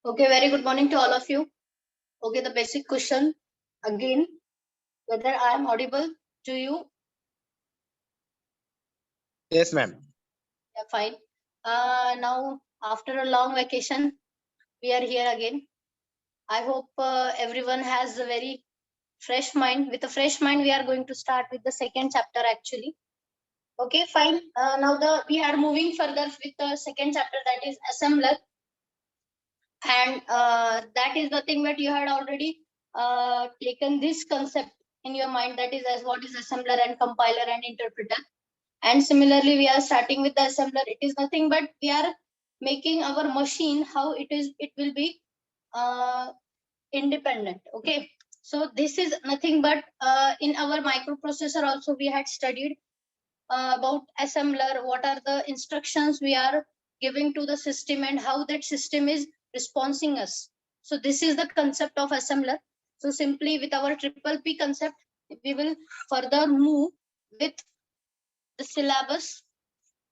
Okay, very good morning to all of you. Okay, the basic question again, whether I am audible to you. Yes, ma'am. Yeah, fine. Now, after a long vacation, we are here again. I hope everyone has a very fresh mind. With a fresh mind, we are going to start with the second chapter actually. Okay, fine. Now we are moving further with the second chapter, that is assembler. And that is the thing that you had already taken this concept in your mind, that is as what is assembler and compiler and interpreter. And similarly, we are starting with the assembler. It is nothing but we are making our machine how it will be independent. Okay, so this is nothing but in our microprocessor also we had studied about assembler, what are the instructions we are giving to the system and how that system is responding us. So this is the concept of assembler. So simply with our triple P concept, we will further move with the syllabus.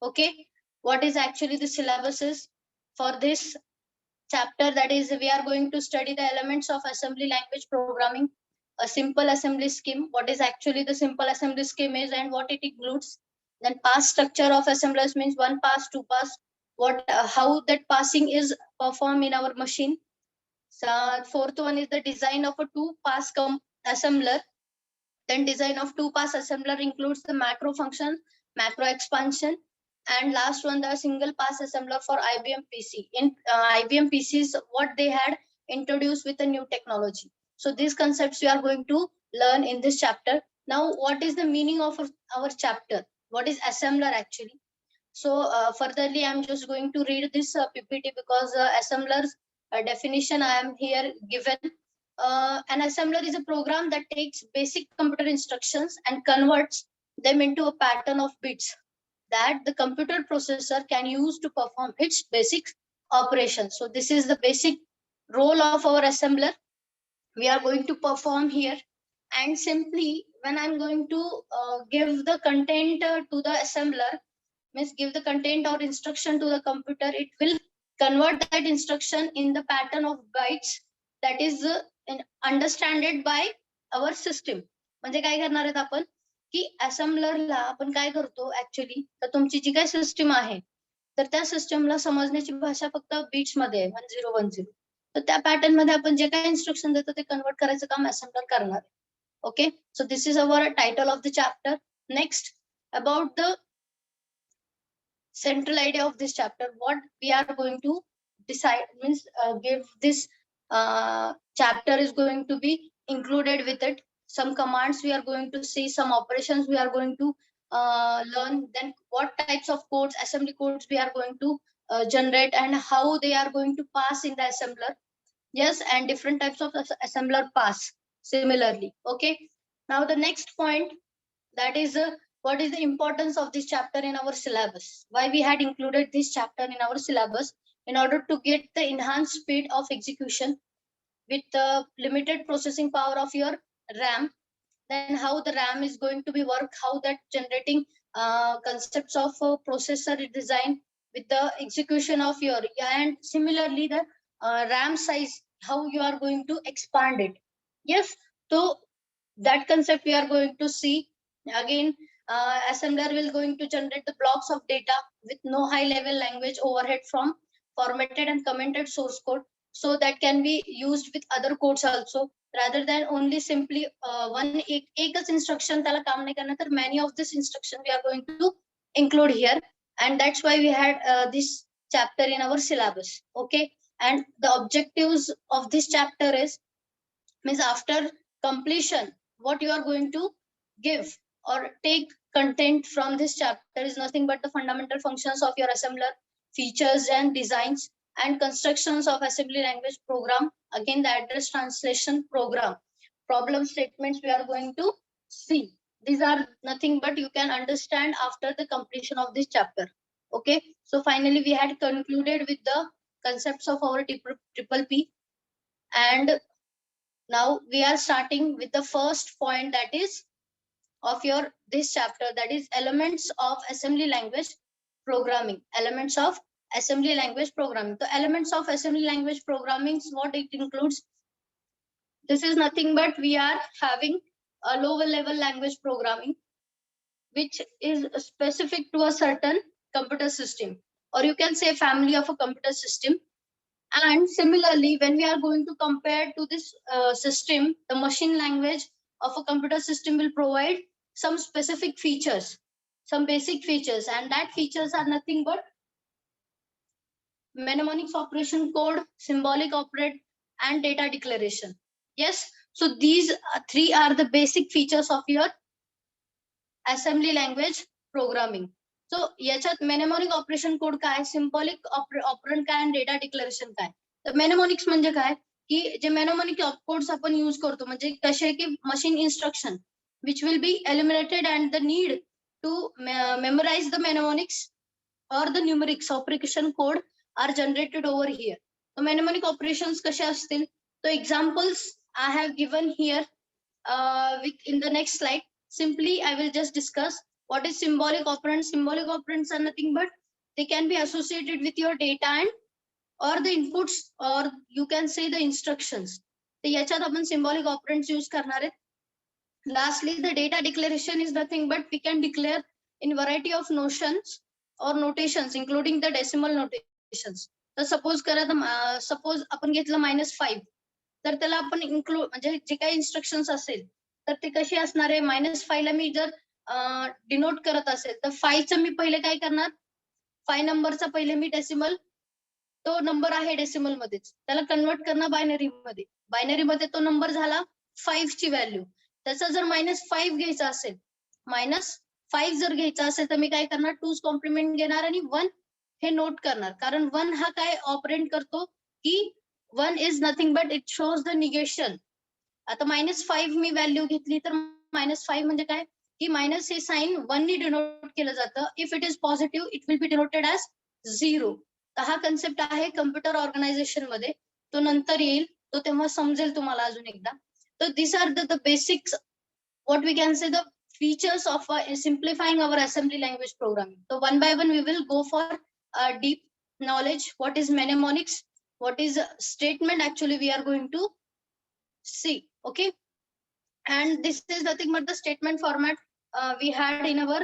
Okay, what is actually the syllabus is for this chapter, that is we are going to study the elements of assembly language programming, a simple assembly scheme, what is actually the simple assembly scheme is and what it includes. Then pass structure of assemblers means one pass, two pass, what how that passing is performed in our machine. So fourth one is the design of a two pass assembler. Then design of two pass assembler includes the macro function, macro expansion, and last one the single pass assembler for IBM PC. In IBM PCs, what they had introduced with a new technology. So these concepts we are going to learn in this chapter. Now, what is the meaning of our chapter? What is assembler actually? So furtherly, I'm just going to read this PPT because assembler's definition I am here given. An assembler is a program that takes basic computer instructions and converts them into a pattern of bits that the computer processor can use to perform its basic operations. So this is the basic role of our assembler. We are going to perform here. And simply when I'm going to give the content to the assembler, means give the content or instruction to the computer, it will convert that instruction in the pattern of bytes that is understood by our system. म्हणजे काय करणार आहेत आपण की असेंबलरला आपण काय करतो actually, तर तुमची जी काय सिस्टीम आहे तर त्या सिस्टमला समजण्याची भाषा फक्त बीट्स मध्ये आहे 1010. तर त्या पॅटर्न मध्ये आपण जे काही इन्स्ट्रक्शन देतो ते कन्वर्ट करायचं काम असेंबलर करणार. Okay, so this is our title of the chapter. Next, about the central idea of this chapter, what we are going to decide means give this chapter is going to be included with it. Some commands we are going to see, some operations we are going to learn, then what types of codes, assembly codes we are going to generate and how they are going to pass in the assembler. Yes, and different types of assembler pass similarly. Okay, now the next point, that is what is the importance of this chapter in our syllabus, why we had included this chapter in our syllabus, in order to get the enhanced speed of execution with the limited processing power of your RAM. Then how the RAM is going to be work, how that generating concepts of processor design with the execution of your, and similarly the RAM size, how you are going to expand it. Yes, so that concept we are going to see. Again, assembler will going to generate the blocks of data with no high level language overhead from formatted and commented source code, so that can be used with other codes also, rather than only simply one एकच instruction त्याला काम नाही करणार, तर many of this instruction we are going to include here, and that's why we had this chapter in our syllabus. Okay, and the objectives of this chapter is, means after completion, what you are going to give or take content from this chapter is nothing but the fundamental functions of your assembler, features and designs, and constructions of assembly language program. Again, the address translation program, problem statements we are going to see. These are nothing but you can understand after the completion of this chapter. Okay, so finally we had concluded with the concepts of our triple P, and now we are starting with the first point, that is of your this chapter, that is elements of assembly language programming. Elements of assembly language programming. The elements of assembly language programming, what it includes, this is nothing but we are having a lower level language programming, which is specific to a certain computer system, or you can say family of a computer system. And similarly, when we are going to compare to this system, the machine language of a computer system will provide some specific features, some basic features, and that features are nothing but mnemonics operation code, symbolic operand, and data declaration. Yes, so these three are the basic features of your assembly language programming. So याच्यात mnemonic operation code काय, symbolic operand काय, and data declaration काय. तर mnemonics म्हणजे काय की जे mnemonic codes आपण use करतो, म्हणजे कसे की machine instruction which will be eliminated and the need to memorize the mnemonics or the numerics operation code are generated over here. So mnemonic operations कसे असतील, so examples I have given here in the next slide. Simply I will just discuss what is symbolic operands. Symbolic operands are nothing but they can be associated with your data and or the inputs, or you can say the instructions. So याच्यात आपण symbolic operands use करणार आहेत. Lastly, the data declaration is nothing but we can declare in variety of notions or notations, including the decimal notations. तर suppose करा, suppose आपण घेतलं -5, तर त्याला आपण include म्हणजे जे काही instructions असेल तर ते कशी असणार आहे, -5 ला मी जर डिनोट करत असेल तर 5चं मी पहिले काय करणार, 5 नंबरचा पहिले मी डेसिमल, तो नंबर आहे डेसिमल मध्येच, त्याला कन्वर्ट करणार बायनरी मध्ये, बायनरी मध्ये तो नंबर झाला 5 ची व्हॅल्यू. त्याचा जर -5 घ्यायचा असेल, -5 जर घ्यायचा असेल तर मी काय करणार, 2's कॉम्प्लिमेंट घेणार आणि 1 हे नोट करणार, कारण 1 हा काय ऑपरेट करतो की 1 is nothing but it shows the negation. आता -5 मी व्हॅल्यू घेतली तर -5 म्हणजे काय की मायनस हे साइन 1 ने डिनोट केलं जातं. If it is positive it will be denoted as 0. तर हा कन्सेप्ट आहे कम्प्युटर ऑर्गनायझेशन मध्ये, तो नंतर येईल, तो तेव्हा समजेल तुम्हाला अजून एकदा. तर this are the basics, what we can say the features of simplifying our assembly language programming. So one by one we will go for deep knowledge. What is mnemonics? What is statement? Actually we are going to see. Okay, and this is nothing but the statement format we had in our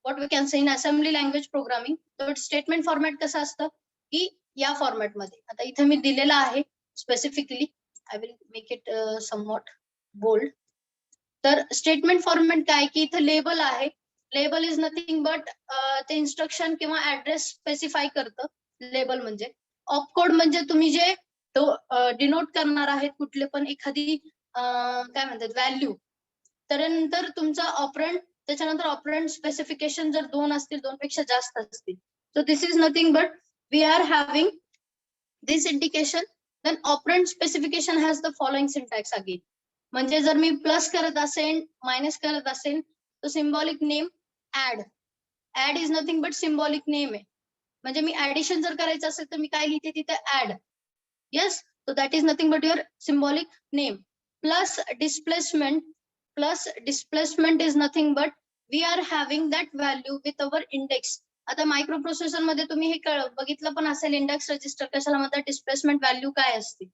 what we can say in assembly language programming. So statement format कसा असतं की या format मध्ये, आता इथे मी दिलेला आहे specifically, I will make it somewhat bold. तर स्टेटमेंट फॉर्मॅट काय की इथे लेबल आहे, लेबल इज नथिंग बट ते इन्स्ट्रक्शन किंवा ऍड्रेस स्पेसिफाय करतं लेबल म्हणजे. ऑपकोड म्हणजे तुम्ही जे तो डिनोट करणार आहेत कुठले पण एखादी काय म्हणतात व्हॅल्यू, त्यानंतर तुमचा ऑपरंड, त्याच्यानंतर ऑपरंड स्पेसिफिकेशन जर 2 असतील, 2 पेक्षा जास्त असतील, so this is nothing but we are having this indication. Then operand specification has the following syntax again. म्हणजे जर मी प्लस करत असेल, मायनस करत असेल, तर symbolic name add, add is nothing but symbolic name आहे. म्हणजे मी ऍडिशन जर करायचं असेल तर मी काय लिहिते तिथे add. yes, so that is nothing but your symbolic name. Plus displacement is nothing but we are having that value with our index. आता मायक्रोप्रोसेसर मध्ये तुम्ही हे बघितलं पण असेल, इंडेक्स रजिस्टर कशाला म्हणतात, डिस्प्लेसमेंट व्हॅल्यू काय असते.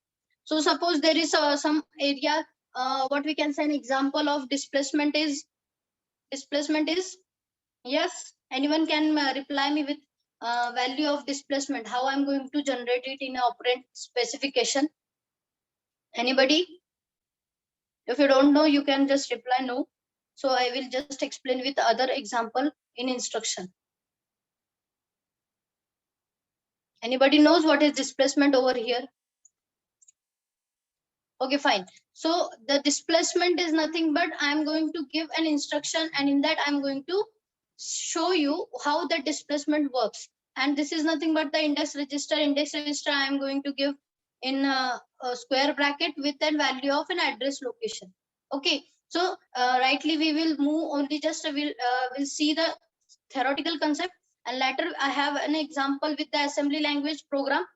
So suppose there is some area, what we can say an example of displacement is yes, anyone can reply me with value of displacement, how I'm going to generate it in operand specification. Anybody? If you don't know, you can just reply no. So I will just explain with other example in instruction. Anybody knows what is displacement over here? Okay, fine. So the displacement is nothing but I'm going to give an instruction, and in that I'm going to show you how the displacement works. And this is nothing but the index register. Index register I am going to give in a square bracket with a value of an address location. Okay, so rightly we will move only just we'll see the theoretical concept, and later I have an example with the assembly language program.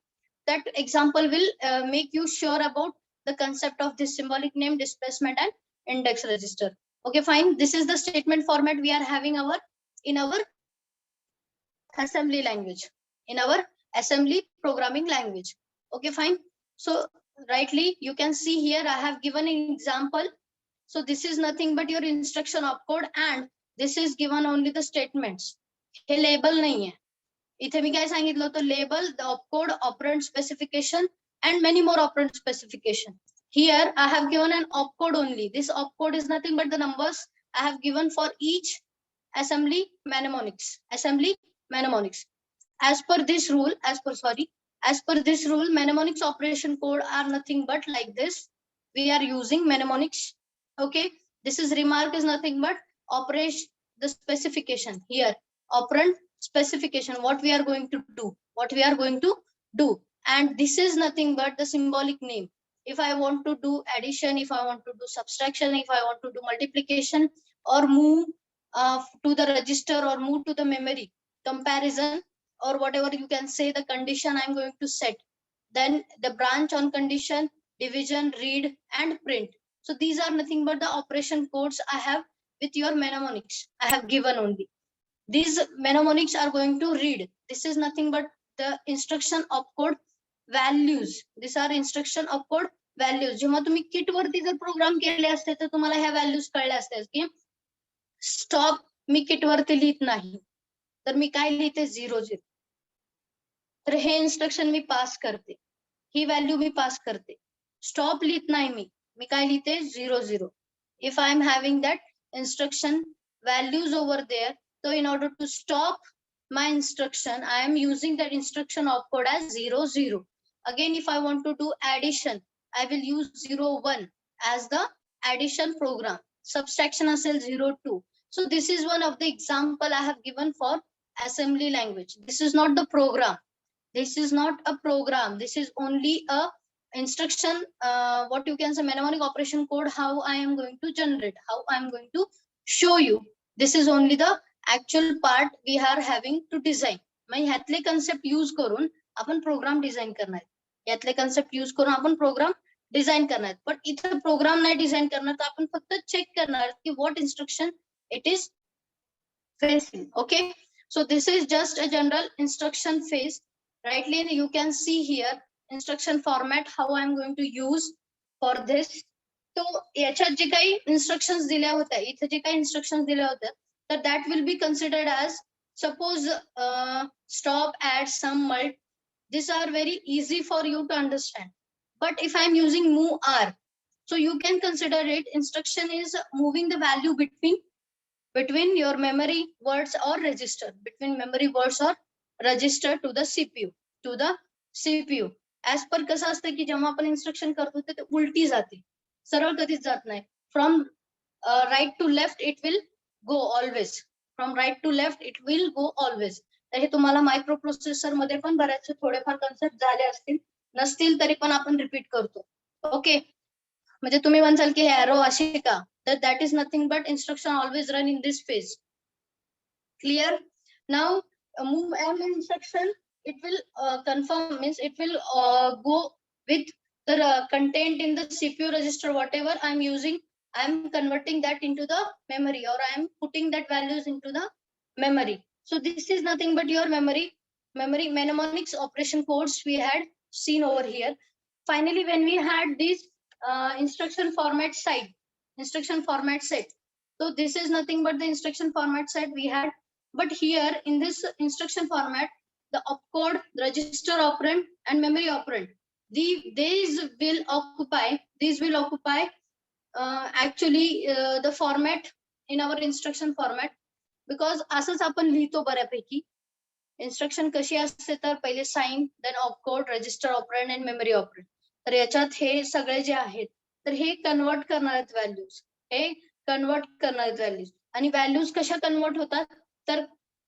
That example will make you sure about the concept of this symbolic name, displacement, and index register. Okay, fine. This is the statement format we are having in our assembly language. in our assembly programming language. Okay, fine. So rightly you can see here I have given an example. So this is nothing but your instruction opcode and this is given only the statements. हे label नाही आहे. इथे मी काय सांगितलं होतं, label, the opcode, operand specification and many more operand specification. Here I have given an opcode only. This opcode is nothing but the numbers I have given for each assembly mnemonics. As per this rule, mnemonics operation code are nothing but like this. We are using mnemonics. Okay, this is remark is nothing but operation, the specification here, operand specification, what we are going to do, and this is nothing but the symbolic name. If I want to do addition, if I want to do subtraction, if I want to do multiplication, or move to the register or move to the memory, comparison, or whatever you can say, the condition I'm going to set, then the branch on condition, division, read and print. So these are nothing but the operation codes I have with your mnemonics. I have given only. These mnemonics are going to read. This is nothing but the instruction opcode values. These are instruction opcode values. जेव्हा तुम्ही kit वरती जर programme केले असते तर तुम्हाला ह्या values कळल्या असत्या की स्टॉप मी किट वरती लिहित नाही तर मी काय लिहिते 0 तर हे इन्स्ट्रक्शन मी पास करते, ही व्हॅल्यू मी पास करते. स्टॉप लिहित नाही मी काय लिहिते 0 if I am having that instruction values over there. So in order to stop my instruction, I am using that instruction opcode as 0. Again, if I want to do addition, I will use 01 as the addition program. Subtraction असेल 02. So this is one of the example I have given for assembly language. This is not the program. This is not a program. This is only a instruction, what you can say, mnemonic operation code, how I am going to generate, how I am going to show you. This is only the actual part we are having to design. Mug ह्यातले concept use करून आपण program design करणार. यातले concept use करून आपण program design करणार. But इथे program नाही design करणार तर आपण फक्त check करणार की what instruction it is facing. Okay, so this is just a general instruction phase. Rightly you can see here instruction format, how I am going to use for this. So याच्यात जे काही instructions दिल्या होत्या, इथे जे काही instructions दिल्या होत्या, तर that will be considered as, suppose stop, add, sum, mult. These are very easy for you to understand. But if I am using move r, so you can consider it instruction is moving the value between your memory words or register, between memory words or register to the CPU. As per कसं असतं की जेव्हा आपण instruction करतो ते उलटी जाते, सरळ कधीच जात नाही. From right to left it will go always. From right to left it will go always. तर हे तुम्हाला मायक्रो प्रोसेसर मध्ये पण बऱ्याचशे थोडेफार कन्सेप्ट झाले असतील, नसतील तरी पण आपण रिपीट करतो. ओके, म्हणजे तुम्ही म्हणसाल की एरो अशी का, तर that is nothing but instruction always run in this phase. Clear? Now move m instruction, it will confirm, means it will go with the content in the CPU register, whatever I am using, I am converting that into the memory, or I am putting that values into the memory. So this is nothing but your memory mnemonics operation codes we had seen over here. Finally, when we had this instruction format set, so this is nothing but the instruction format set we had. But here in this instruction format, the opcode, register operand and memory operand, these will occupy actually the format in our instruction format. Because असंच आपण लिहितो बऱ्यापैकी. Instruction कशी असते तर पहिले sign, then opcode, register operand and memory operand. तर याच्यात हे सगळे जे आहेत तर हे कन्वर्ट करणार आहेत व्हॅल्यूज, आणि व्हॅल्यूज कशा कन्वर्ट होतात तर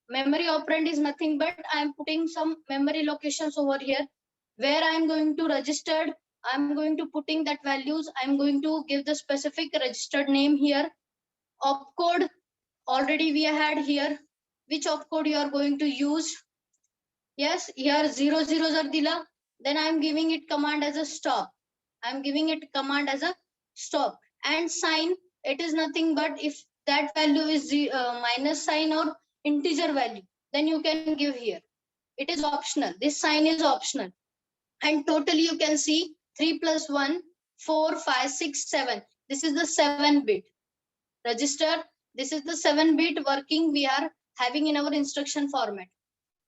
memory operand is nothing but I am putting some memory locations over here where I am going to registered, I am going to putting that values, I am going to give the specific registered name here. Opcode already we had here, which opcode you are going to use. Yes, here 00 जर दिला, then I am giving it command as a stop. And sign, it is nothing but if that value is minus sign or integer value, then you can give here. It is optional. This sign is optional. And totally you can see 3 plus 1, 4, 5, 6, 7. This is the 7-bit register. This is the 7-bit working we are having in our instruction format.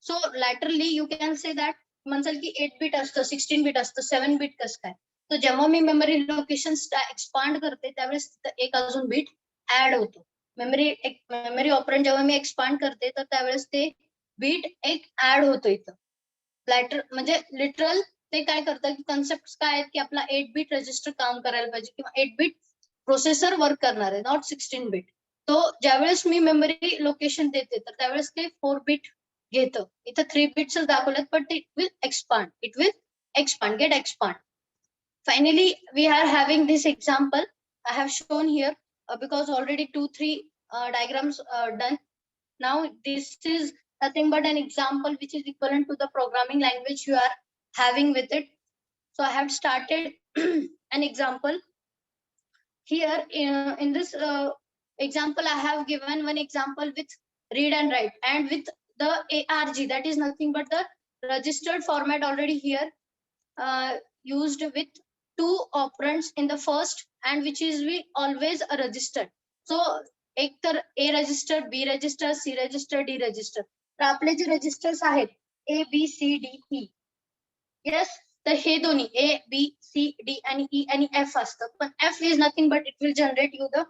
So laterally you can say that म्हणसाल की 8-bit असतं, 16-bit असतं, 7-bit कसं काय. तर जेव्हा मी memory location expand करते त्यावेळेस एक अजून बीट ऍड होतो. मेमरी ऑपरेंड जेव्हा मी एक्सपांड करते तर त्यावेळेस ते बीट एक ऍड होतो इथं. लॅटर म्हणजे लिटरल ते काय करतं की कन्सेप्ट काय आहेत की आपला 8-bit रजिस्टर काम करायला पाहिजे किंवा 8-bit प्रोसेसर वर्क करणार आहे, नॉट 16-bit. तो ज्यावेळेस मी मेमरी लोकेशन देते तर त्यावेळेस ते 4-bit घेतं. इथं 3 bits दाखवलेत, but it will expand. It will expand, get expand. Finally, we are having this example I have shown here because already 2-3 diagrams are done. Now this is nothing but an example which is equivalent to the programming language you are having with it. So I have started an example here. In this example, I have given one example with read and write, and with the ARG, that is nothing but the registered format already here used with 2 operands in the first, and which is we always a register. So एक तर A register, B register, C register, D register. तर आपले जे registers आहेत A, B, C, D, E. Yes, तर हे दोन्ही A, B, C, D आणि E आणि F असतं. पण F is nothing but it will generate you the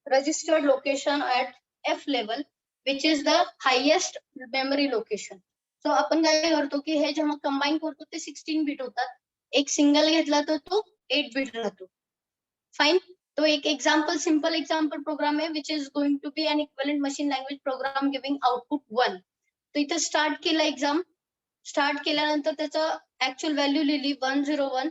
registered location at F level, which is the highest memory location. So आपण काय करतो की हे जेव्हा कंबाईन करतो ते 16-bit होतात. एक सिंगल घेतला तर तो 8-bit राहतो. फाइन. तो एक एक्झाम्पल, सिंपल एक्झाम्पल प्रोग्राम आहे which is going to be an equivalent machine language program giving output 1. तो इथं स्टार्ट केला एक्झाम. स्टार्ट केल्यानंतर त्याचं ऍक्च्युअल व्हॅल्यू लिहिली 101.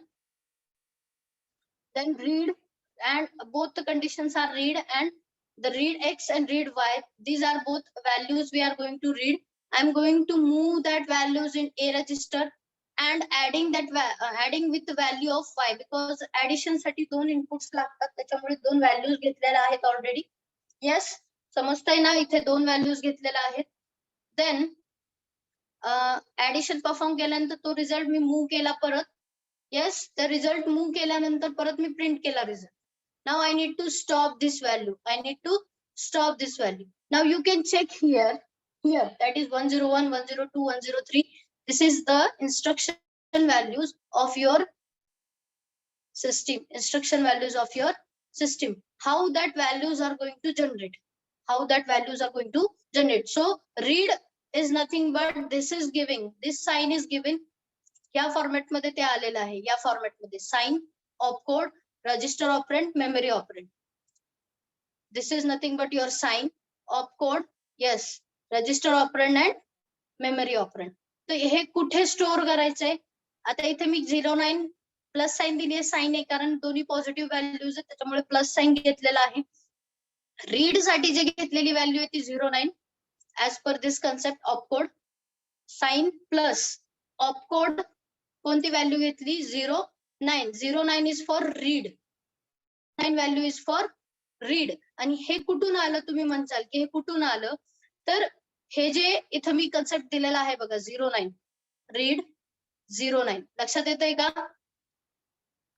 Then read, and both the conditions are read and the read X and read Y. These are both values we are going to read. I'm going to move that values in A register and adding with the value of Y, because addition साठी 2 inputs लागतात, त्याच्यामुळे 2 values घेतलेल्या आहेत already. Yes, समजतंय ना, इथे 2 values घेतलेल्या आहेत. Then addition perform केल्यानंतर तो रिझल्ट मी मूव्ह केला परत. Yes, the result move केल्यानंतर परत मी प्रिंट केला result. Now I need to stop this value. I need to stop this value. Now you can check here that is 101, 102, 103. This is the instruction values of your system. Instruction values of your system. How that values are going to generate. How that values are going to generate. So read is nothing but this is giving. This sign is given. या format मध्ये ते आलेलं आहे. या format मध्ये sign, opcode, register operand, memory operand. This is nothing but your sign, opcode, yes, register operand and memory operand. तर हे कुठे स्टोअर करायचंय? आता इथे मी 09 प्लस साइन दिली आहे. साइन आहे कारण दोन्ही पॉझिटिव्ह व्हॅल्यूज आहेत, त्याच्यामुळे प्लस साइन घेतलेला आहे. रीड साठी जे घेतलेली व्हॅल्यू आहे ती 09 as per this concept opcode. Sign plus opcode कोणती व्हॅल्यू घेतली? 09. 09 is for read. 9 value is for read. आणि हे कुठून आलं तुम्ही म्हणसाल की हे कुठून आलं? तर हे जे इथं मी कन्सेप्ट दिलेला आहे बघा 09 रीड 09. लक्षात येतंय का?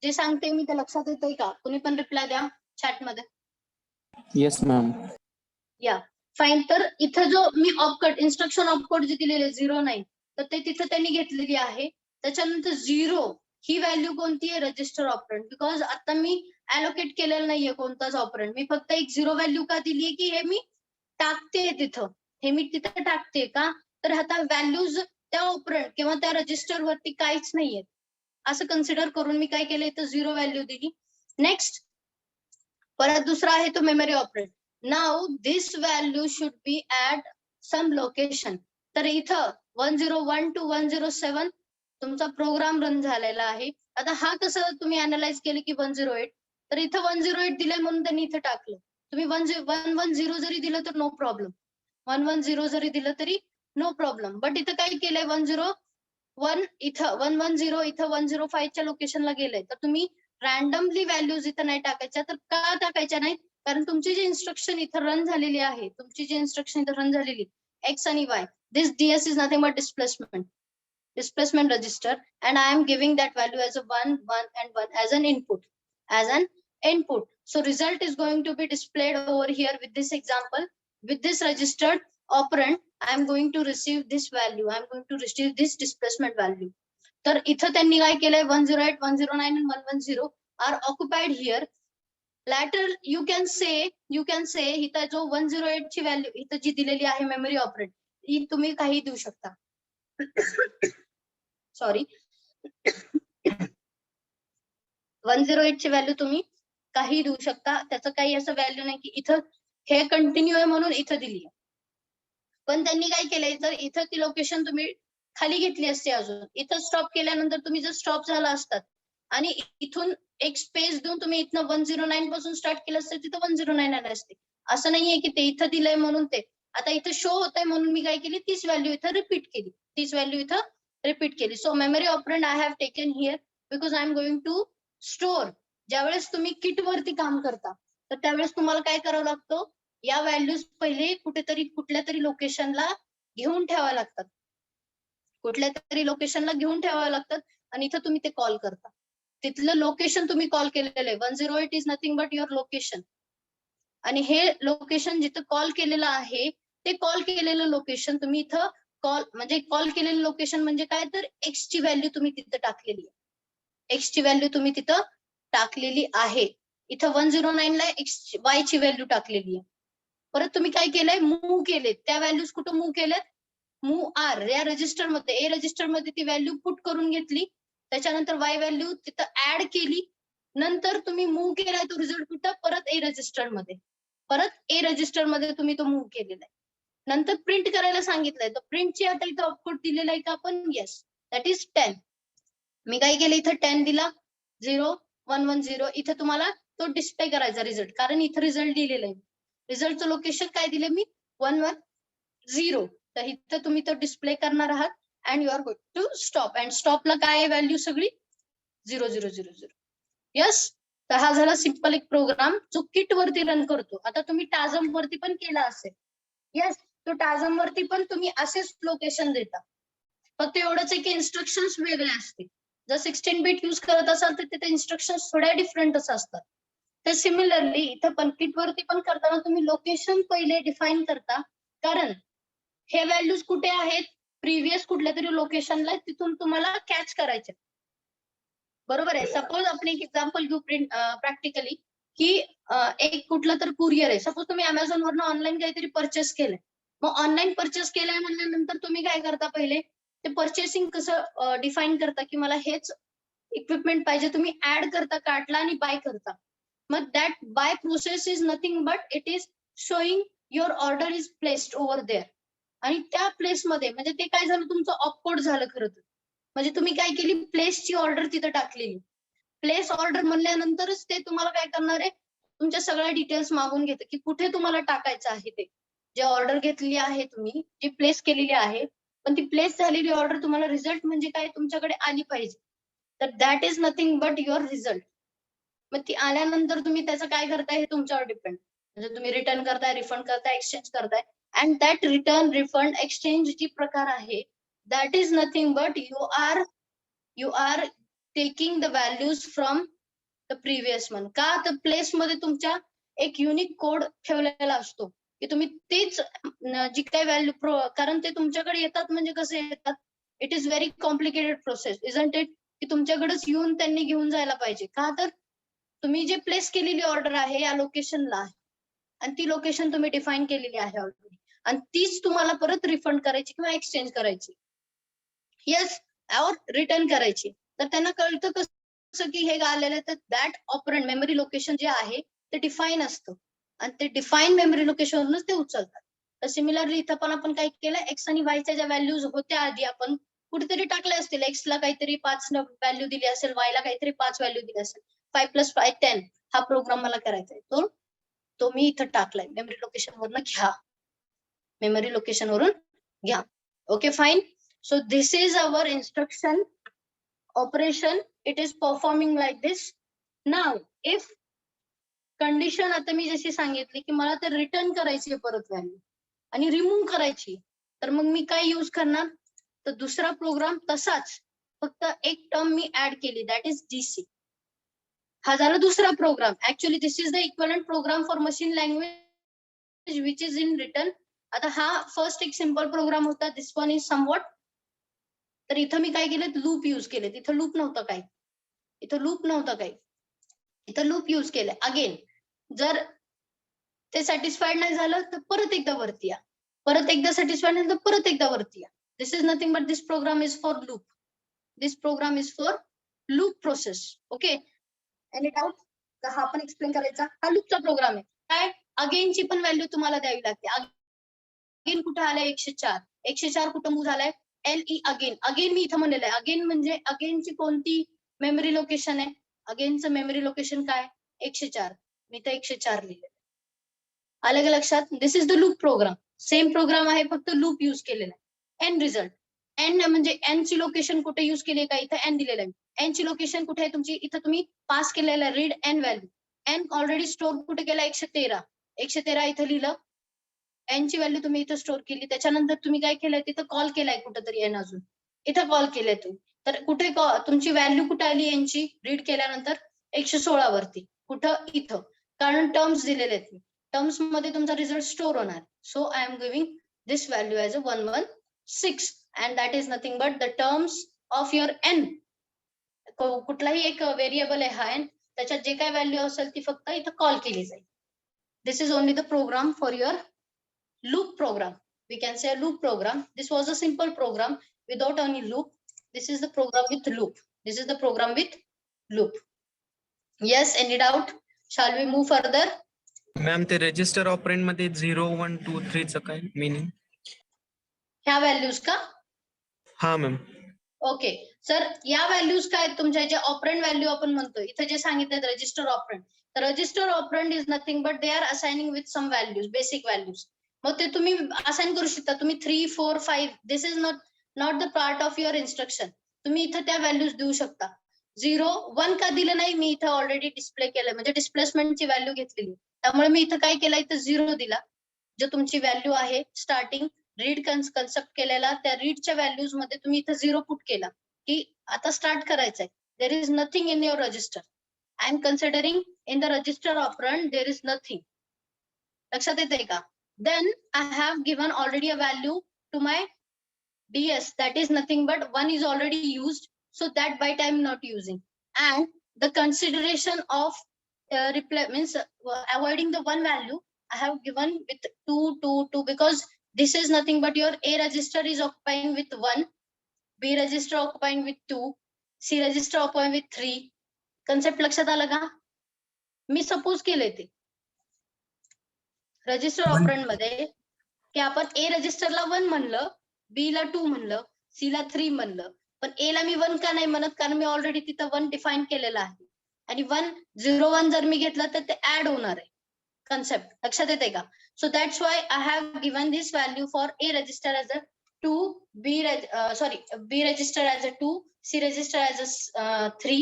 जे सांगते मी ते लक्षात येतंय का? कुणी पण रिप्लाय द्या चॅट मध्ये. Yes ma'am. या फाईन. तर इथं जो मी ऑपकोड इन्स्ट्रक्शन ऑपकोड जे दिलेले 09 तर ते तिथं त्यांनी घेतलेली आहे. त्याच्यानंतर 0 ही व्हॅल्यू कोणती आहे? Register operand. बिकॉज आता मी अलोकेट केलेलं नाहीये कोणताच ऑपरेंड. मी फक्त एक 0 व्हॅल्यू का दिलीये की हे मी टाकते तिथं. हे मी तिथं टाकते का? तर आता व्हॅल्यूज त्या ऑपरेंड किंवा त्या रजिस्टर वरती काहीच नाहीये असं कन्सिडर करून मी काय केलं, इथं 0 व्हॅल्यू दिली. नेक्स्ट परत दुसरा आहे तो memory operand. Now this value should be at some location. तर इथं 101 to 107 तुमचा प्रोग्राम रन झालेला आहे. आता हा कसं तुम्ही अनालाइज केलं की 108. तर इथं 108 दिलंय म्हणून त्यांनी इथं टाकलं. तुम्ही 110 जरी दिलं तर नो प्रॉब्लेम. 110 जरी दिलं तरी नो प्रॉब्लेम. बट इथं काय केलंय 101 इथं 110 इथं 105च्या लोकेशनला गेलंय. तर तुम्ही रॅन्डमली व्हॅल्यूज इथं नाही टाकायच्या. तर का टाकायच्या नाहीत? कारण तुमची जी इन्स्ट्रक्शन इथं रन झालेली आहे, तुमची जी इन्स्ट्रक्शन इथं रन झालेली X आणि Y. This DS is nothing but displacement register, and I am giving that value as a 1, 1 and 1 as an input. So result is going to be displayed over here with this example. With this registered operand, I am going to receive this value. I am going to receive this displacement value. तर इथं त्यांनी काय केलंय 108, 109 and 110 are occupied here. Later you can say इथं जो 108 ची value इथं जी दिलेली आहे मेमरी ऑपरेंड ही तुम्ही काही देऊ शकता. सॉरी 108 ची व्हॅल्यू तुम्ही काही देऊ शकता. त्याचं काही असं व्हॅल्यू नाही की इथं हे कंटिन्यू आहे म्हणून इथं दिली आहे. पण त्यांनी काय केलंय तर इथं ती लोकेशन तुम्ही खाली घेतली असते. अजून इथं स्टॉप केल्यानंतर तुम्ही जर स्टॉप झाला असतात आणि इथून एक स्पेस देऊन तुम्ही इथनं 109 पासून स्टार्ट केलं असतं तिथं 109 आले असते. असं नाहीये की ते इथं दिलंय म्हणून ते आता इथं शो होत आहे म्हणून मी काय केली तीच व्हॅल्यू इथं रिपीट केली. So memory operand I have taken here because I am going to store. ज्यावेळेस तुम्ही किट वरती काम करता तर त्यावेळेस तुम्हाला काय करावं लागतं, या व्हॅल्यूज पहिले कुठल्या तरी लोकेशनला घेऊन ठेवाव्या लागतात. आणि इथं तुम्ही ते कॉल करता. तिथलं लोकेशन तुम्ही कॉल केलेलं आहे. 108 is nothing but your location. आणि हे लोकेशन जिथं कॉल केलेलं आहे ते कॉल केलेलं लोकेशन तुम्ही इथं कॉल केलेलं लोकेशन म्हणजे काय तर एक्स ची व्हॅल्यू तुम्ही तिथं टाकलेली आहे. इथं 109 ला वाय ची व्हॅल्यू टाकलेली आहे. परत तुम्ही काय केलंय मूव्ह केले त्या व्हॅल्यूज कुठं मूव्ह केलेत, मूव्ह आर या रजिस्टर मध्ये ए रजिस्टर मध्ये ती व्हॅल्यू पुट करून घेतली. त्याच्यानंतर वाय व्हॅल्यू तिथं ऍड केली. नंतर तुम्ही मूव्ह केलाय तो रिझल्ट कुठं परत ए रजिस्टर मध्ये तुम्ही तो मूव्ह केलेला आहे. नंतर प्रिंट करायला सांगितलंय तर प्रिंटची आता इथं आउटपुट दिलेला आहे का आपण, येस दॅट इज 10. मी काय केलं इथं 10 दिला 0 1 1 0. इथं तुम्हाला तो डिस्प्ले करायचा रिझल्ट कारण इथं रिझल्ट दिलेला आहे. रिझल्टचं लोकेशन काय दिले मी 1 1 0. तर इथं तुम्ही तो डिस्प्ले करणार आहात and you are going to stop. And स्टॉपला काय आहे व्हॅल्यू सगळी 0 0 0 0. यस. तर हा झाला सिंपल एक प्रोग्राम जो किट वरती रन करतो. आता तुम्ही टाझम वरती पण केला असेल. यस. तो टाझम वरती पण तुम्ही असेच लोकेशन देता. फक्त एवढंच आहे की इन्स्ट्रक्शन्स वेगळे असतील. जर 16 बिट यूज करत असाल तर तिथे इन्स्ट्रक्शन्स थोड्या डिफरंटच असतात. तर सिमिलरली इथं पण किट वरती पण करताना तुम्ही लोकेशन पहिले डिफाईन करता. कारण हे व्हॅल्यूज कुठे आहेत, प्रिव्हियस कुठल्या तरी लोकेशनला तिथून तुम्हाला कॅच करायचे. बरोबर आहे. सपोज आपण एक एक्झाम्पल घेऊ प्रॅक्टिकली की एक कुठलं तर कुरिअर आहे. सपोज तुम्ही अमेझॉन वरनं ऑनलाईन काहीतरी परचेस केलंय. मग ऑनलाईन परचेस केलंय म्हणल्यानंतर तुम्ही काय करता, पहिले ते परचेसिंग कसं डिफाईन करता की मला हेच इक्विपमेंट पाहिजे. तुम्ही ऍड करता कार्टला आणि बाय करता. मग that buy process is nothing but it is showing your order is placed over there. आणि त्या प्लेसमध्ये म्हणजे ते काय झालं तुमचं ऑफकोड झालं खरं तर. म्हणजे तुम्ही काय केली प्लेसची ऑर्डर तिथं टाकलेली. प्लेस ऑर्डर म्हणल्यानंतरच ते तुम्हाला काय करणार आहे, तुमच्या सगळ्या डिटेल्स मागून घेतं की कुठे तुम्हाला टाकायचं आहे. ते जे ऑर्डर घेतलेली आहे तुम्ही जी प्लेस केलेली आहे पण ती प्लेस झालेली ऑर्डर तुम्हाला रिझल्ट म्हणजे काय तुमच्याकडे आली पाहिजे. तर that is nothing but your result. मग ती आल्यानंतर तुम्ही त्याचं काय करताय हे तुमच्यावर डिपेंड. म्हणजे तुम्ही रिटर्न करताय, रिफंड करताय, एक्सचेंज करताय. And that return refund exchange जी प्रकार आहे that is nothing but you are taking the values from the previous one. का तर प्लेस मध्ये तुमच्या एक युनिक कोड ठेवलेला असतो की तुम्ही तीच जी काही व्हॅल्यू, कारण ते तुमच्याकडे येतात म्हणजे कसे येतात, it is very complicated process isn't it, की तुमच्याकडेच येऊन त्यांनी घेऊन जायला पाहिजे. का तर तुम्ही जे प्लेस केलेली ऑर्डर आहे या लोकेशनला आहे आणि ती लोकेशन तुम्ही डिफाईन केलेली आहे ऑलरेडी आणि तीच तुम्हाला परत रिफंड करायची किंवा एक्सचेंज करायची. येस. और रिटर्न करायची. तर त्यांना कळतं कसं की हे आलेलं आहे तर दॅट ऑपरंड मेमरी लोकेशन जे आहे ते डिफाईन असतं आणि ते डिफाईन मेमरी लोकेशनवरूनच ते उचलतात. तर सिमिलरली इथं पण आपण काय केलं, एक्स आणि वायच्या ज्या व्हॅल्यूज होत्या आधी आपण कुठेतरी टाकल्या असतील. एक्सला काहीतरी 5 व्हॅल्यू दिली असेल, वायला काहीतरी 5 व्हॅल्यू दिली असेल. 5 + 5 10 हा प्रोग्राम मला करायचा आहे. तो मी इथं टाकलाय. मेमरी लोकेशन वरून घ्या. Okay fine. So this is our instruction operation. It is performing like this. Now if condition आता मी जशी सांगितली की मला ते रिटर्न करायची परत व्हॅल्यू आणि रिमूव्ह करायची, तर मग मी काय यूज करणार, तर दुसरा प्रोग्राम तसाच, फक्त एक टर्म मी ऍड केली, दॅट इज डीसी. हा झाला दुसरा प्रोग्राम. Actually this is the equivalent program for machine language which is in return. आता हा फर्स्ट एक सिम्पल प्रोग्राम होता, दिस वन इज समवॉट. तर इथं मी काय केलं, लूप यूज केले. इथं लूप नव्हतं काही, इथं लूप यूज केलं. अगेन जर ते सॅटिस्फाईड नाही झालं तर परत एकदा वरती या, परत एकदा सॅटिस्फाईड नाही तर परत एकदा वरती या. This is nothing but this program is for loop. This program is for loop process. Okay, any doubt? हा पण एक्सप्लेन करायचा. हा लूपचा प्रोग्राम आहे. काय, अगेनची पण व्हॅल्यू तुम्हाला द्यावी लागते. अगेन कुठे आलाय 104, 104 कुठं मूव्ह झालाय, LE अगेन. अगेन मी इथं म्हणलेलं आहे, अगेन म्हणजे अगेनची कोणती मेमरी लोकेशन आहे, अगेनचं मेमरी लोकेशन काय, 104. मी तर 104 लिहिले. आलं का लक्षात? This is the loop program. Same program आहे, फक्त लूप यूज केलेला आहे. एन रिझल्ट, एन म्हणजे एन ची लोकेशन कुठे यूज केली का, इथं एन दिलेलं आहे. एन ची लोकेशन कुठे आहे तुमची, इथं तुम्ही पास केलेलं आहे read N value. N already store कुठे केला, 113. 113 इथं लिहिलं, एन ची व्हॅल्यू तुम्ही इथं स्टोर केली. त्याच्यानंतर तुम्ही काय केलंय, तिथं कॉल केलाय कुठंतरी एन, अजून इथं कॉल केलंय तुम्ही. तर कुठे तुमची व्हॅल्यू कुठे आली एनची रीड केल्यानंतर, 116 वरती. कुठं, इथं, कारण टर्म्स दिलेले आहेत. टर्म्स मध्ये तुमचा रिझल्ट स्टोर होणार. So I am giving this value as a 116 and that is nothing but the terms of your N. कुठलाही एक व्हेरिएबल आहे हा एन, त्याच्यात जे काय व्हॅल्यू असेल ती फक्त इथं कॉल केली जाईल. This is only the program for your loop program. We can say a loop program. This was a simple program without any loop. This is the program with loop. This is the program with loop. Yes, any doubt? Shall we move further? Ma'am ते register operand मध्ये 0 1 2 3 चं काय meaning? ह्या values का? हा ma'am. Okay sir, या values काय तुमच्या जे ऑपरेंड व्हॅल्यू आपण म्हणतो, इथे जे सांगितलं रजिस्टर ऑपरेंड. तर register operand is nothing but they are assigning with some values, basic values. मग ते तुम्ही असाइन करू शकता. तुम्ही 3 4 5, this is not the part of your instruction. तुम्ही इथं त्या व्हॅल्यूज देऊ शकता. 0 1 का दिलं नाही, मी इथं ऑलरेडी डिस्प्ले केलं, म्हणजे डिस्प्लेसमेंटची व्हॅल्यू घेतलेली. त्यामुळे मी इथं काय केलं, इथं 0 दिला. जो तुमची व्हॅल्यू आहे स्टार्टिंग रीड कन्सेप्ट केलेला, त्या रीडच्या व्हॅल्यूज मध्ये तुम्ही इथं 0 पुट केला की आता स्टार्ट करायचंय. There is nothing in your register. I am considering in the register operand there is nothing. लक्षात येते का? Then I have given already a value to my DS, that is nothing but 1 is already used, so that byte I am not using. And the consideration of reply means avoiding the 1 value, I have given with 2 2 2 because this is nothing but your A register is occupying with 1, B register occupying with 2, C register occupying with 3. Concept लक्षात आलं का? मी suppose केले ते register operand मध्ये की आपण ए रजिस्टरला 1 म्हणलं, B ला 2 म्हणलं, सी ला 3 म्हणलं, पण ए ला मी 1 का नाही म्हणत, कारण मी ऑलरेडी तिथं 1 डिफाईन केलेला आहे. आणि 1 0 1 जर मी घेतलं तर ते ऍड होणार आहे. कन्सेप्ट लक्षात येते का? So that's why I have given this value for A register as a 2, B register as a 2, C register as a 3,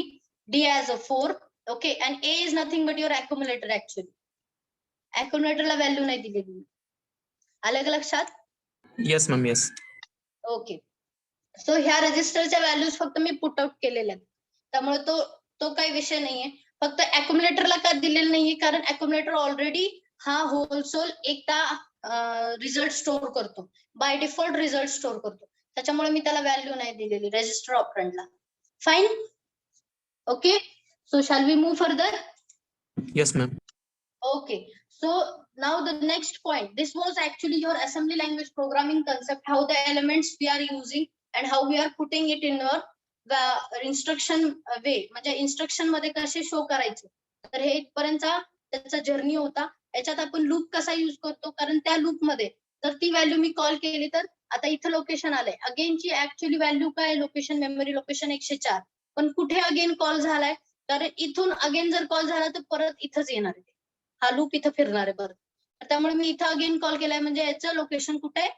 D as a 4. Okay, and A is nothing but your accumulator. Actually अक्युमुलेटरला value नाही दिलेली. आलं का लक्षात? Yes ma'am, yes. Okay, so ह्या रजिस्टरच्या values फक्त me put out केलेल्या आहेत. त्यामुळे तो काही विषय नाहीये. फक्त अक्युमुलेटरला का दिलेलं नाहीये, कारण अक्युमुलेटर ऑलरेडी हा होलसोल एकटा रिझल्ट स्टोअर करतो, बाय डिफॉल्ट रिझल्ट स्टोअर करतो. त्याच्यामुळे मी त्याला व्हॅल्यू नाही दिलेली रजिस्टर ऑपरेंडला. Fine. Okay, so shall we move further? Yes ma'am. Okay, so now the next point. This was actually your assembly language programming concept, how the elements we are using and how we are putting it in your instruction way. म्हणजे instruction मध्ये कसे show करायचे. तर हे इथपर्यंतचा त्याचा journey होता. याच्यात आपण loop कसा यूज करतो, कारण त्या लूप मध्ये जर ती व्हॅल्यू मी कॉल केली तर आता इथं लोकेशन आलंय. अगेनची ऍक्च्युअली व्हॅल्यू काय, लोकेशन मेमरी लोकेशन 104, पण कुठे अगेन कॉल झालाय, कारण इथून अगेन जर कॉल झाला तर परत इथंच येणार आहे. हा लूप इथं फिरणार आहे परत. त्यामुळे मी इथं अगेन कॉल केलाय, म्हणजे याचं लोकेशन कुठे आहे,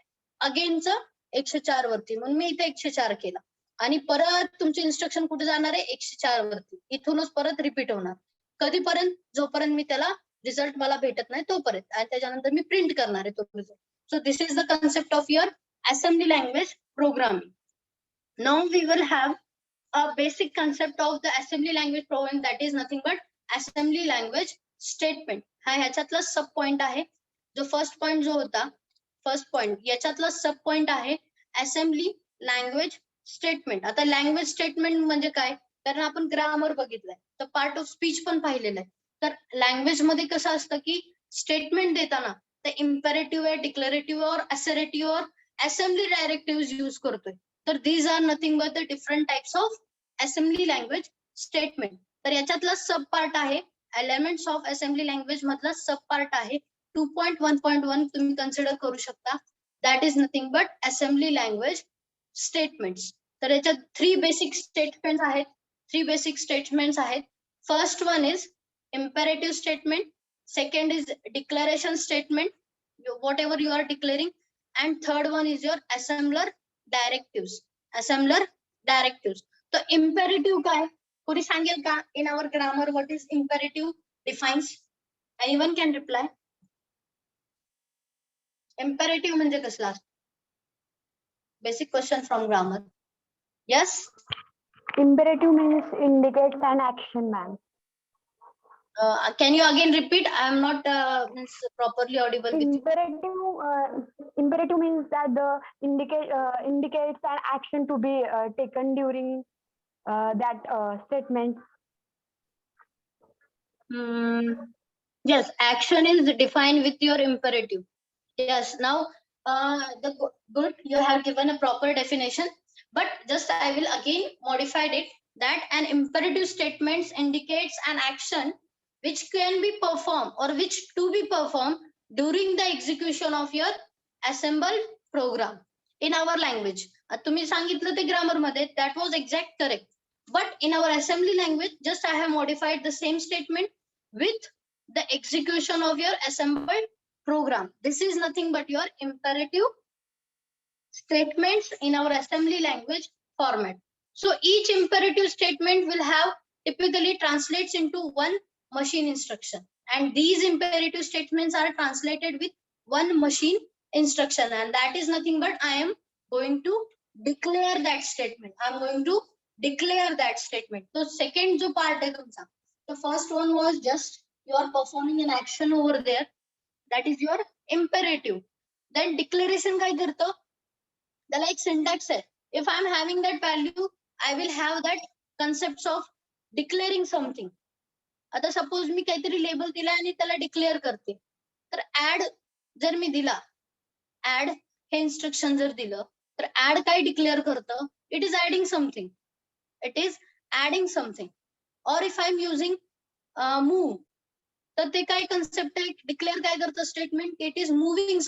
अगेनचं 104 वरती, म्हणून मी इथे 104 केला. आणि परत तुमचे इन्स्ट्रक्शन कुठे जाणार आहे, 104 वरती. इथूनच परत रिपीट होणार. कधीपर्यंत, जोपर्यंत मी त्याला रिझल्ट मला भेटत नाही तोपर्यंत, आणि त्याच्यानंतर मी प्रिंट करणार आहे तो result. So this is the concept of your assembly language programming. Now we will have a basic concept of the assembly language programming, that is nothing but assembly language statement. हा ह्याच्यातला सब point आहे. जो first point जो होता, first point याच्यातला सब point आहे assembly language statement. आता लँग्वेज स्टेटमेंट म्हणजे काय, कारण आपण ग्रामर बघितलंय, तर पार्ट ऑफ स्पीच पण पाहिलेलं आहे. तर लँग्वेज मध्ये कसं असतं की स्टेटमेंट देताना ते इम्पेरेटिव्ह आहे, डिक्लेरेटिव्ह और असर्टिव्ह और असेंब्ली डायरेक्टिव्ह यूज करतोय. तर these are nothing but the different types of assembly language statement. तर याच्यातला सब पार्ट आहे एलिमेंट्स ऑफ असेंब्ली लँग्वेज मधला सब पार्ट आहे 2.1.1 तुम्ही कन्सिडर करू शकता. That is nothing but assembly language statements. तर याच्यात थ्री बेसिक स्टेटमेंट्स आहेत. First one is imperative statement, second is declaration statement, whatever you are declaring, and third one is your assembler directives. So imperative काय, कोणी सांगेल का in our grammar what is imperative defines? Anyone can reply? Imperative म्हणजे कसला? Basic question from grammar. Yes? Imperative means indicates an action, ma'am. Can you again repeat? I am not properly audible with you. Imperative means that the indicates an action to be taken during that statement. Yes, action is defined with your imperative. Yes, now good, you have given a proper definition, but just I will again modify it, that an imperative statement indicates an action which can be performed or which to be performed during the execution of your assembled program in our language. तुम्ही सांगितलं ते grammar मध्ये, that was exact correct, but in our assembly language just I have modified the same statement with the execution of your assembled program. This is nothing but your imperative statements in our assembly language format. So each imperative statement will have typically translates into one machine instruction, and these imperative statements are translated with one machine instruction, and that is nothing but I am going to declare that statement. So second जो part है तुमचा, the first one was just you are performing an action over there, that is your imperative. Then declaration काय करतो, त्याला एक syntax आहे. If I am having that value, I will have that concepts of declaring something. आता suppose मी काहीतरी label दिला आणि त्याला डिक्लेअर करते, तर ऍड जर मी दिला, ऍड हे इन्स्ट्रक्शन जर दिलं, तर ऍड काय डिक्लेअर करतं, इट इज ऍडिंग समथिंग. और if I am using move, तर ते काय कन्सेप्ट आहे, डिक्लेअर काय करतं statement, it is moving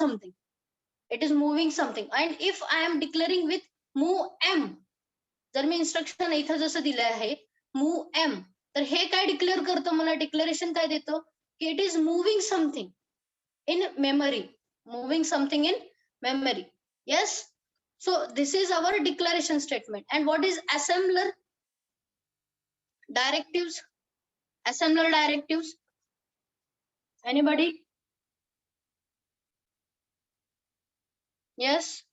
something. And if I am declaring with move M, जर मी इन्स्ट्रक्शन इथं जसं दिलं आहे मूव्ह एम, तर हे काय डिक्लेअर करतो, मला डिक्लेरेशन काय देतो की it is moving something in memory. Yes, so this is our declaration statement. And what is assembler directives? Anybody? Yes?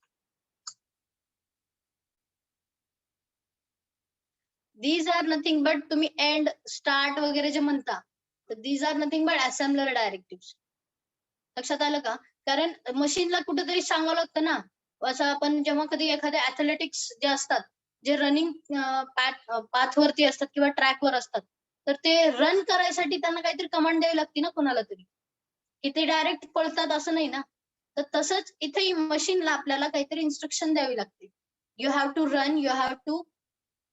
These are nothing but तुम्ही एंड स्टार्ट वगैरे जे म्हणता, तर these are nothing but assembler directives. लक्षात आलं का? कारण मशीनला कुठेतरी सांगावं लागतं ना, असं आपण जेव्हा कधी एखाद्या ऍथलेटिक्स जे असतात, जे रनिंग पाथवरती असतात किंवा ट्रॅकवर असतात, तर ते रन करायसाठी त्यांना काहीतरी कमांड द्यावी लागते ना कोणाला तरी, की ते डायरेक्ट पळतात असं नाही ना. तर तसंच इथे मशीनला आपल्याला काहीतरी इन्स्ट्रक्शन द्यावी लागते. You have to run, you have to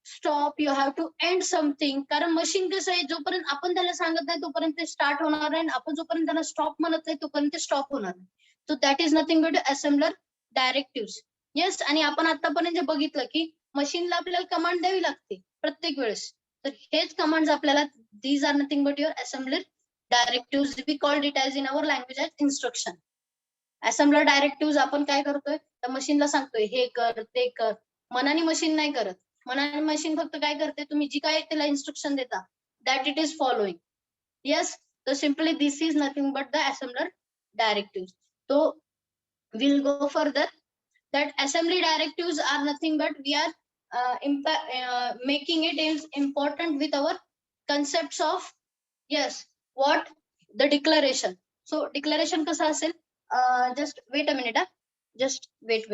stop, you have to end something. कारण मशीन कसं आहे, जोपर्यंत आपण त्याला सांगत नाही तोपर्यंत ते स्टार्ट होणार आहे, आपण जोपर्यंत त्याला स्टॉप म्हणत नाही तोपर्यंत ते स्टॉप होणार नाही. So that is nothing but assembler directive. Yes, आणि आपण आतापर्यंत जे बघितलं की मशीनला आपल्याला कमांड द्यावी लागते प्रत्येक वेळेस, तर हेच कमांड आपल्याला, these are nothing but your assembler directive. We called it as in our language as instruction. Assembler directive आपण काय करतोय, तर मशीनला सांगतोय हे कर ते कर. मनाने मशीन नाही करत, मनाने मशीन फक्त काय करते, तुम्ही जी काय त्याला इन्स्ट्रक्शन देता that it is following. Yes, तर simply this is nothing but the assembler directive. तो will go further. that assembly directives are nothing but we are making it is important with our concepts of yes what the declaration. So declaration कसा असेल, just wait a minute, just wait.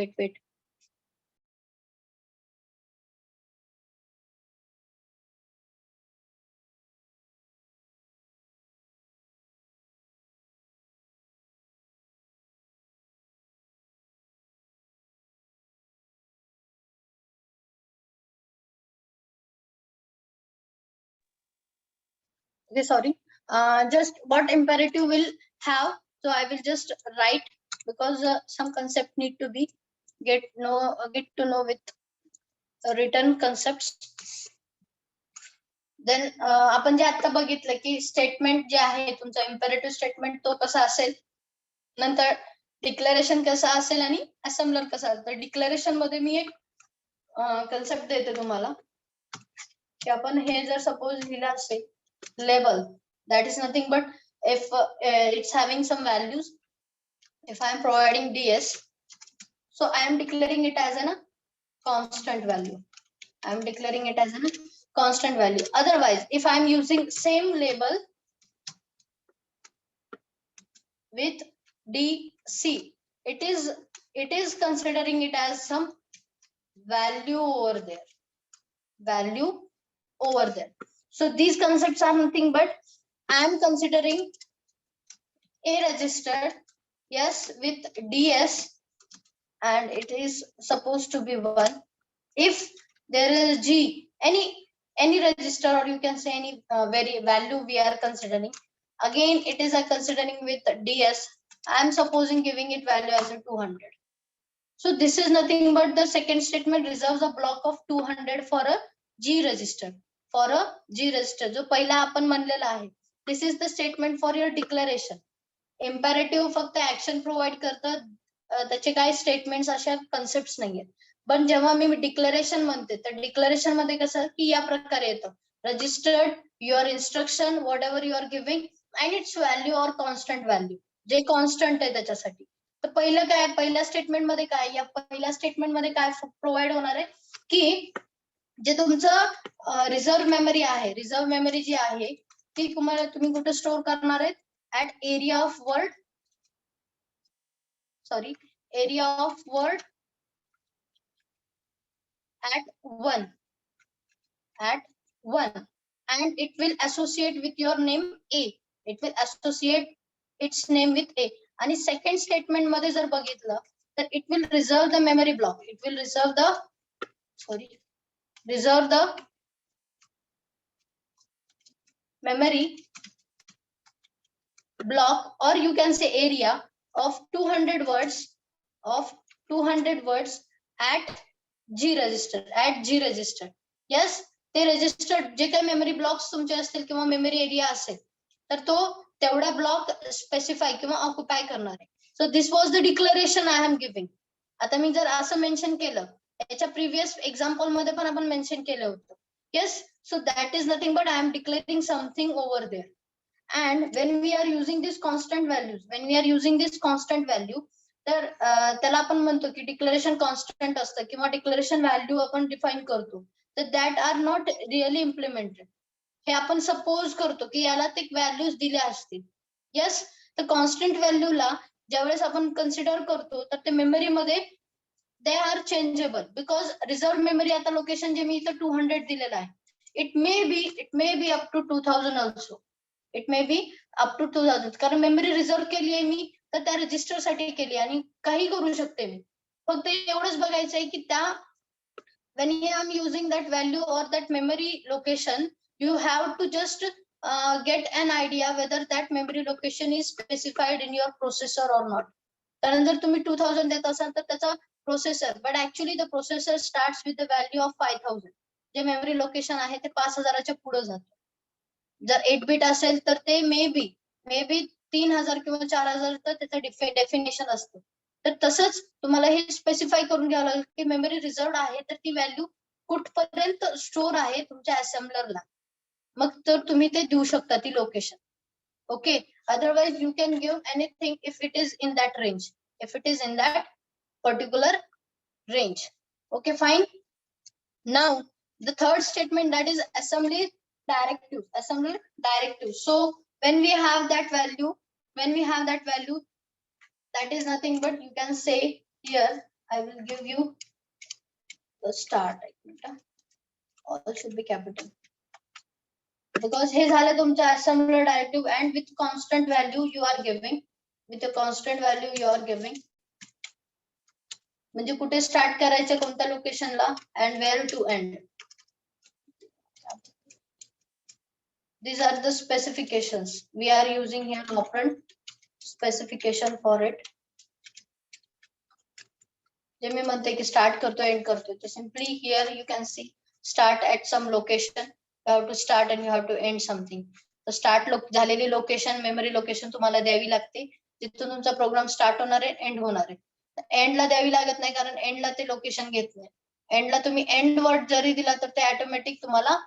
Okay, sorry. Just what imperative will have. So I will just write because some concept need to be get to know with written concepts. Then आपण जे आता बघितलं की statement जे आहे तुमचा imperative statement तो कसा असेल, नंतर डिक्लेरेशन कसा असेल आणि असेंबलर कसा असेल. तर डिक्लेरेशन मध्ये मी एक कन्सेप्ट देते तुम्हाला की आपण हे जर सपोज लिहिलं असेल label, that is nothing but if it's having some values, if I am providing ds, so I am declaring it as a constant value. I am declaring it as a constant value. Otherwise, if I am using same label with dc, it is considering it as some value over there. So these concepts are nothing but I am considering a register yes with ds and it is supposed to be 1. If there is g, any register or you can say any very value we are considering, again it is considering with ds. I am supposing giving it value as a 200. So this is nothing but the second statement reserves a block of 200 for a G register. For a G register, जो पहिला आपण म्हणलेला आहे. This is the statement for your declaration. Imperative फक्त action provide करतात, त्याचे काही statements अशा concepts नाहीयेत. पण जेव्हा मी declaration म्हणते तर declaration मध्ये कसं की या प्रकारे येतं. Registered your instruction whatever you are giving and its value or constant value. J constant आहे त्याच्यासाठी. तर पहिलं काय, पहिल्या स्टेटमेंट मध्ये काय, या पहिल्या स्टेटमेंट मध्ये काय प्रोव्हाइड होणार आहे की जे तुमचं रिझर्व्ह मेमरी आहे, रिझर्व्ह मेमरी जी आहे ती तुम्ही कुठे स्टोअर करणार आहेत, at area of word at 1 and it will associate with your name A. It will associate its name with A. आणि सेकंड स्टेटमेंट मध्ये जर बघितलं तर it will reserve the memory block. It will reserve the memory block or you can say area of 200 words at G register. Yes, ते registered जे काही memory blocks तुमचे असतील किंवा मेमरी एरिया असेल तर तो तेवढा ब्लॉक स्पेसिफाय किंवा ऑक्युपाय करणार आहे. So this was the declaration I am giving. आता मी जर असं मेन्शन केलं, याच्या प्रिव्हियस एक्झाम्पल मध्ये पण आपण मेन्शन केलं होतं. Yes, so that is nothing but I am declaring something over there. And when we are using this constant value, तर त्याला आपण म्हणतो की डिक्लेरेशन कॉन्स्टंट असतं किंवा डिक्लेरेशन व्हॅल्यू आपण डिफाईन करतो. तर that are not really implemented. हे आपण सपोज करतो की याला ते व्हॅल्यूज दिल्या असतील. येस, तर कॉन्स्टंट व्हॅल्यूला ज्यावेळेस आपण कन्सिडर करतो तर ते मेमरीमध्ये they are changeable because reserve memory आता लोकेशन जे मी इथं 200 दिलेलं आहे, it may be up to 2000 also. It may be up to 2000 कारण मेमरी रिझर्व केली आहे मी तर त्या रजिस्टर साठी केली आणि काही करू शकते मी. फक्त एवढंच बघायचं आहे की त्या when I am using that value or that memory location, you have to just get an idea whether that memory location is specified in your processor or not. कारण जर तुम्ही 2000 देत असाल तर त्याचा processor, but actually the processor starts with the value of 5000. J memory location आहे ते 5000च्या पुढे जातं. जर 8 बिट असेल तर ते मे बी 3000 किंवा 4000 तर त्याचं डेफिनेशन असतं. तर तसंच तुम्हाला हे स्पेसिफाय करून घ्यावं लागेल की मेमरी रिझर्व्ड आहे तर ती व्हॅल्यू कुठपर्यंत स्टोअर आहे तुमच्या असेंबलरला, मग तर तुम्ही ते देऊ शकता ती location. Okay, otherwise you can give anything if it is in that range, if it is in that particular range. Okay, fine. Now the third statement, that is assembly directive. Assembly directive. So when we have that value, that is nothing but you can say here, I will give you the start. All should be capital. Because हे झालं तुमचं assembler directive and with constant value you are giving. With a constant value you are giving. म्हणजे कुठे start करायचं कोणत्या लोकेशनला and where to end. These are the specifications. We are using here operand specification for it. जे मी म्हणते की start करतो and करतो तर simply here you can see start at some location. You have to start and you have to end something. तर start झालेली location memory location तुम्हाला द्यावी लागते. तिथून तुमचा प्रोग्राम स्टार्ट होणार आहे एंड होणार आहे. एंडला द्यावी लागत नाही कारण एंडला ते लोकेशन घेत नाही. एंडला तुम्ही एंड वर्ड जरी दिला तर ते ऑटोमॅटिक तुम्हाला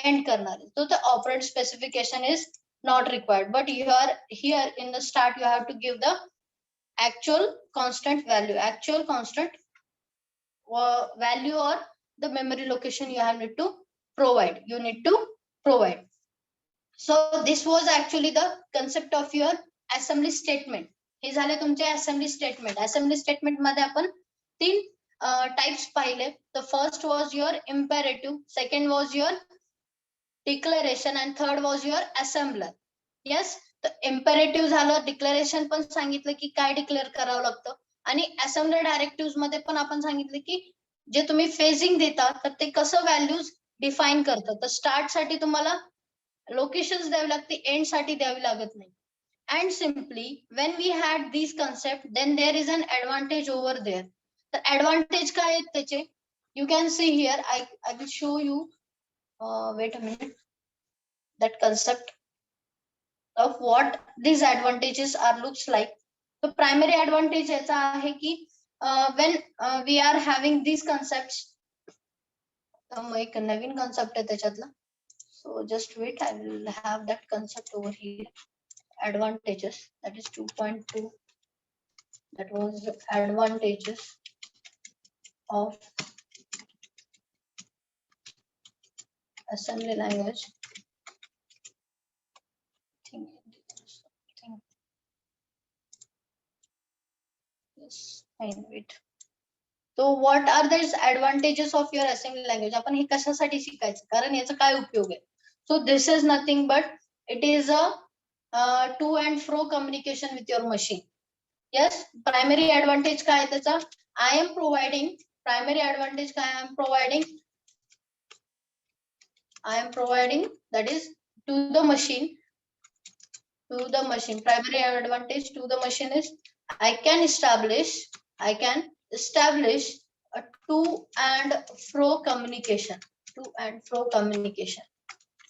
एंड करणार आहे. So the operand specification is not required, but you are here in the start you have to give the actual constant value, actual constant value or the memory location you have need to provide. You need to provide. So this was actually the concept of your assembly statement. हे झाले तुमचे assembly statement. Assembly statement मध्ये आपण तीन types पाहिले. The first was your imperative, second was your declaration and third was your assembler. Yes, the imperative झालं, declaration पण सांगितलं की काय डिक्लेअर करावं लागतं आणि assembler directives मध्ये पण आपण सांगितलं की जे तुम्ही फेजिंग देता तर ते कसं व्हॅल्यूज डिफाइन करतात. तर स्टार्ट साठी तुम्हाला लोकेशन्स द्यावी लागते, एंड साठी द्यावी लागत नाही. And simply when we had these concept, then there is an advantage over there. The advantage काय आहेत त्याचे? You can see here, I will show you. Wait a minute. That concept of what these advantages are looks like. The primary advantage याचा आहे की when we are having these concepts, एक नवीन concept आहे त्याच्यातला. So just wait, I will have that concept over here. Advantages, that is 2.2. That was the advantages of assembly language. Yes, fine, wait. So what are the advantages of your assembly language? आपण हे कशासाठी शिकायचं कारण याचा काय उपयोग आहे? So this is nothing but it is a to and fro communication with your machine. Yes, primary advantage काय आहे त्याचा? I am providing primary advantage काय I am providing that is to the machine. Primary advantage to the machine is I can establish a to and fro communication.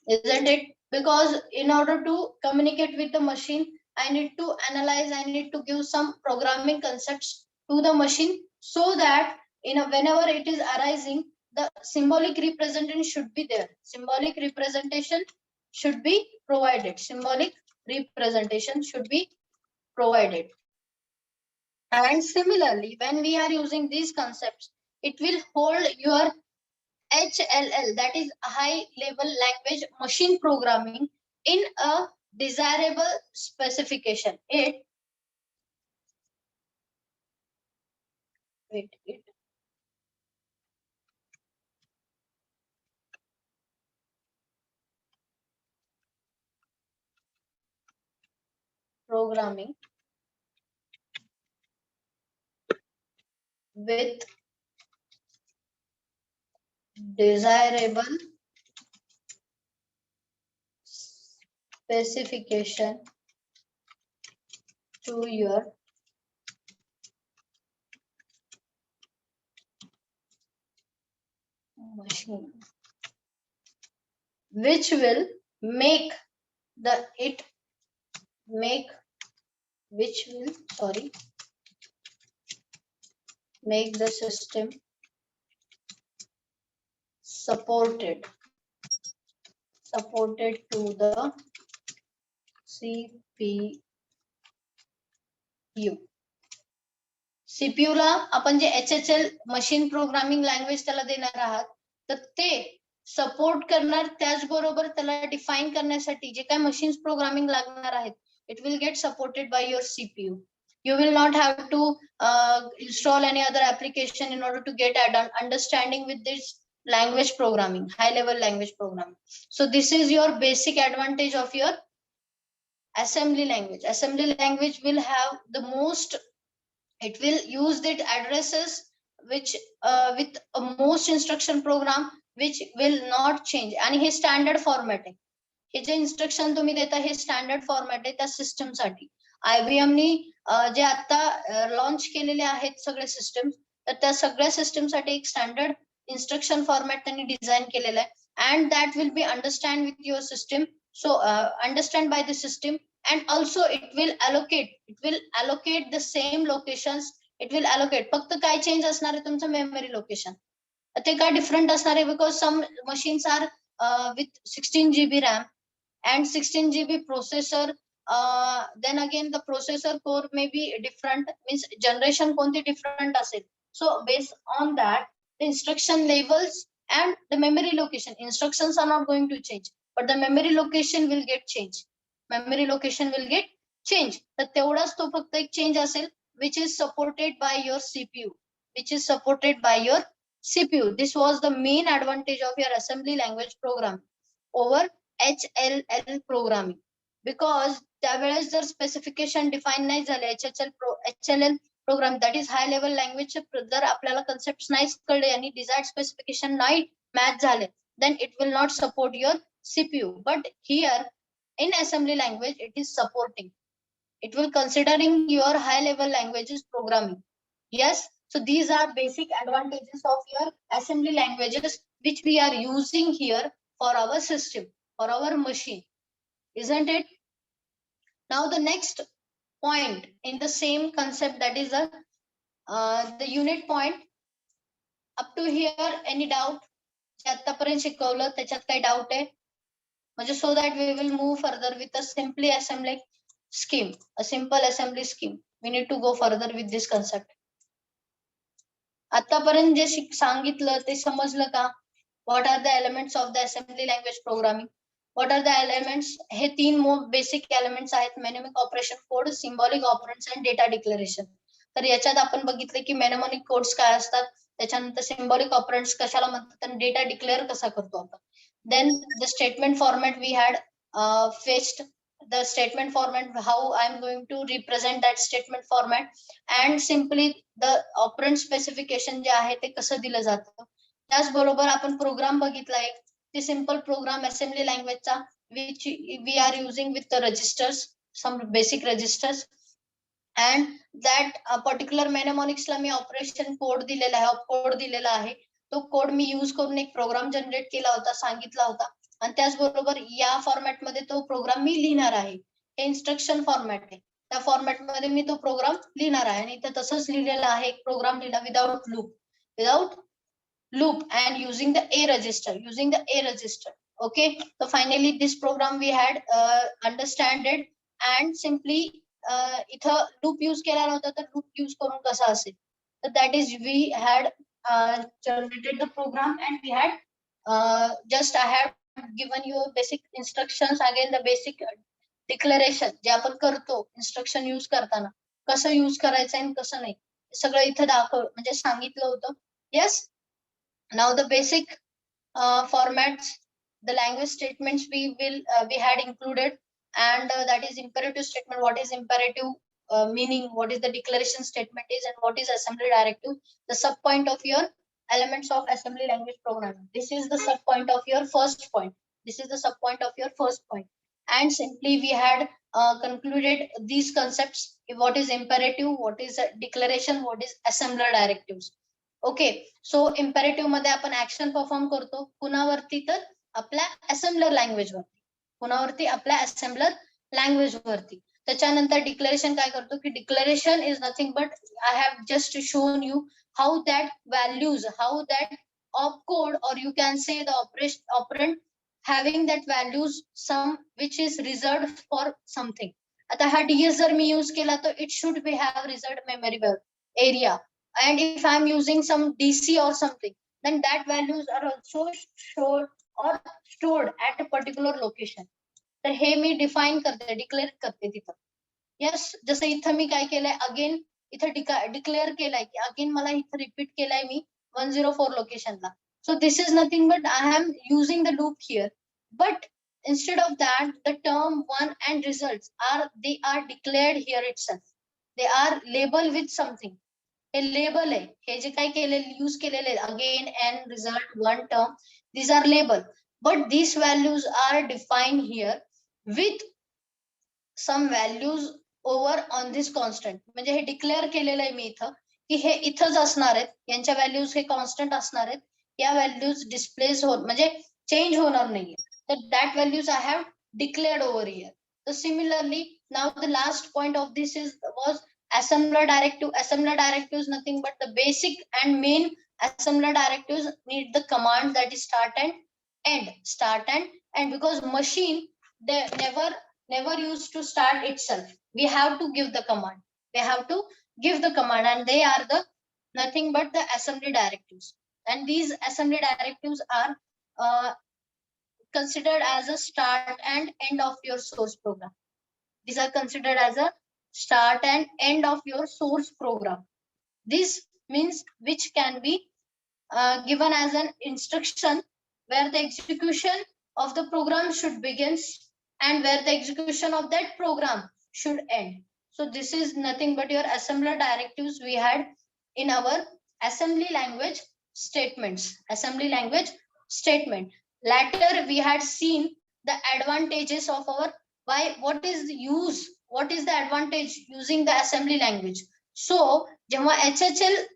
Isn't it? Because in order to communicate with the machine, I need to analyze, I need to give some programming concepts to the machine so that whenever it is arising, the symbolic representation should be there. Symbolic representation should be provided. And similarly, when we are using these concepts, it will hold your HLL, that is high level language machine programming, in a desirable specification. Programming with desirable specification to your machine, which will make the system supported to the CPU. CPU ला आपण जे HHL machine programming language त्याला देणार आहात, तर ते support करणार, त्याचबरोबर त्याला define करण्यासाठी जे काय मशीन्स प्रोग्रामिंग लागणार आहेत, it will get supported by your CPU. You will not have to install any other application in order to get an understanding with this language programming, high level language programming. So this is your basic advantage of your assembly language. Assembly language will have the most, it will use the addresses which with a most instruction program which will not change, आणि हे standard format आहे. हे जे instruction तुम्ही देता हे standard format आहे त्या system साठी. IBM नी जे आता launch केलेले आहेत सगळे सिस्टम, तर त्या सगळ्या सिस्टम साठी एक स्टँडर्ड इन्स्ट्रक्शन फॉर्मॅट त्यांनी डिझाईन केलेला आहे, and that will be understand with your system. So understand by the system, and also it will allocate the same locations. It will allocate, फक्त काय चेंज असणार आहे तुमचं मेमरी लोकेशन, ते काय डिफरंट असणार आहे, because some machines are with 16 GB RAM and 16 GB processor. Then again the processor core may be different, means generation कोणती different असेल. So based on that, the instruction levels and the memory location, instructions are not going to change, but the memory location will get changed. Memory location will get changed. तर तेवढाच तो फक्त एक change असेल, which is supported by your CPU, which is supported by your CPU. This was the main advantage of your assembly language program over HLL programming, because त्यावेळेस जर specification define नाही झाले, HLL program, that is high level language, जर आपल्याला concept नाही कळले आणि desired specification नाही मॅच झाले, then it will not support your CPU. But here in assembly language it is supporting, it will considering your high level languages programming. Yes, so these are basic advantages of your assembly languages which we are using here for our system, for our machine, isn't it? Now the next point in the same concept, that is the unit point. Up to here any doubt? जे आतापर्यंत शिकवलं त्याच्यात काही doubt आहे म्हणजे, so that we will move further with a simply assembly scheme, a simple assembly scheme. We need to go further with this concept. आतापर्यंत जे सांगितलं ते समजलं का? What are the elements of the assembly language programming? What are the elements? हे तीन basic elements आहेत, मेनेमिक operation code, symbolic operands आणि data declaration. तर याच्यात आपण बघितलं की मेनेमॉनिक कोड्स काय असतात, त्याच्यानंतर सिम्बॉलिक ऑपरेंड्स कशाला म्हणतात आणि डेटा डिक्लेअर कसा करतो आपण. Then the statement format we had fetched the statement format, how I'm going to represent that statement format, and simply the operand specification जे आहे ते कसं दिलं जातं. त्याचबरोबर आपण प्रोग्राम बघितला एक, ते सिंपल प्रोग्राम असेंब्ली लँग्वेजचा, which we are using with the registers, some basic registers, and that particular mnemonics ला मी ऑपरेशन कोड दिलेला आहे, कोड दिलेला आहे, तो कोड मी यूज करून एक प्रोग्राम जनरेट केला होता, सांगितला होता, आणि त्याचबरोबर या फॉर्मॅट मध्ये तो प्रोग्राम मी लिहिणार आहे. हे इन्स्ट्रक्शन फॉर्मॅट आहे, त्या फॉर्मॅट मध्ये मी तो प्रोग्राम लिहिणार आहे, आणि इथे तसंच लिहिलेला आहे, एक प्रोग्राम लिहिला without loop and using the A register. Okay, so finally this program we had understood, and simply इथं loop use केला नव्हता, तर loop use करून कसा असेल, तर that is we had generated the program, and we had I have given you basic instructions, again the basic declaration जे आपण करतो instruction use करताना, कसं use करायचं आणि कसं नाही, सगळं इथं म्हणजे सांगितलं होतं. Yes, now the basic formats, the language statements we had included, and that is imperative statement. What is imperative meaning, what is the declaration statement is, and what is assembly directive, the sub point of your elements of assembly language programming. This is the sub point of your first point. And simply we had concluded these concepts, what is imperative, what is declaration, what is assembler directives. Okay, so imperative मध्ये आपण action perform करतो कुणावरती, तर आपल्या असेंब्लर language वरती. त्याच्यानंतर declaration काय करतो की declaration is nothing but I have just shown you how that values, how that op code, or you can say the operand having that values some which is reserved for something. आता हा DS जर मी use केला तर it should be have reserved memory well. area, and if I'm using some DC or something, then that values are also stored or stored at a particular location. तर हे मी define करते, declare करते तिथं. Yes, जसं इथं मी काय केलंय, again इथं declare केलाय की अगेन मला इथं रिपीट केलाय मी 104 लोकेशनला. So this is nothing but I am using the loop here, but instead of that the term one and results they are declared here itself. They are labeled with something. हे label आहे, हे जे काय केलेले use केलेले again and result one term, these are label, but these values are defined here with some values over on this constant. म्हणजे हे declare केलेलं आहे मी इथं की हे इथंच असणार आहेत, यांच्या व्हॅल्यूज हे कॉन्स्टंट असणार आहेत, या व्हॅल्यूज डिस्प्लेस होत म्हणजे चेंज होणार नाहीये. तर that values I have declared over here. So similarly, now the last point of this was assembler directive. Assembler directive is nothing but the basic and main assembler directives need the command that is start and end. Start and end, because machine they never used to start itself. We have to give the command. They have to give the command, and they are the nothing but the assembly directives. And these assembly directives are considered as a start and end of your source program. These are considered as a start and end of your source program. This means which can be given as an instruction where the execution of the program should begin and where the execution of that program should end. So this is nothing but your assembler directives we had in our assembly language statements. Assembly language statement. Later we had seen the advantages of our what is the use, what is the advantage using the assembly language. So जेव्हा HLL,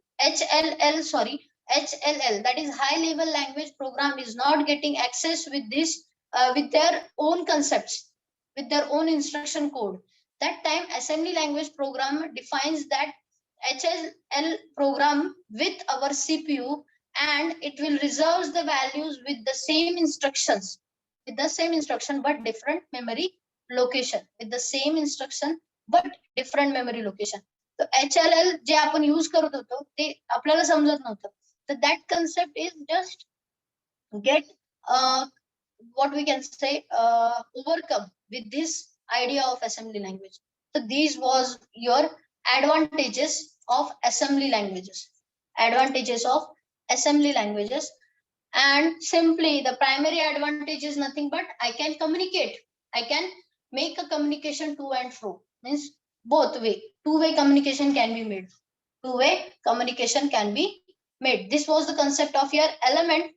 that is high level language program, is not getting access with this with their own concepts, with their own instruction code. That time assembly language program defines that HLL program with our CPU, and it will reserve the values with the same instructions, but different memory location, with the same instruction but different memory location. So HLL जे आपण use करत होतो ते आपल्याला समजत नव्हतं. So that concept is just get what we can say overcome with this idea of assembly language. So these was your advantages of assembly languages. Advantages of assembly languages. And simply the primary advantage is nothing but I can communicate. I can make a communication to and fro. Means both way. Two-way communication can be made. Two-way communication can be made. This was the concept of your element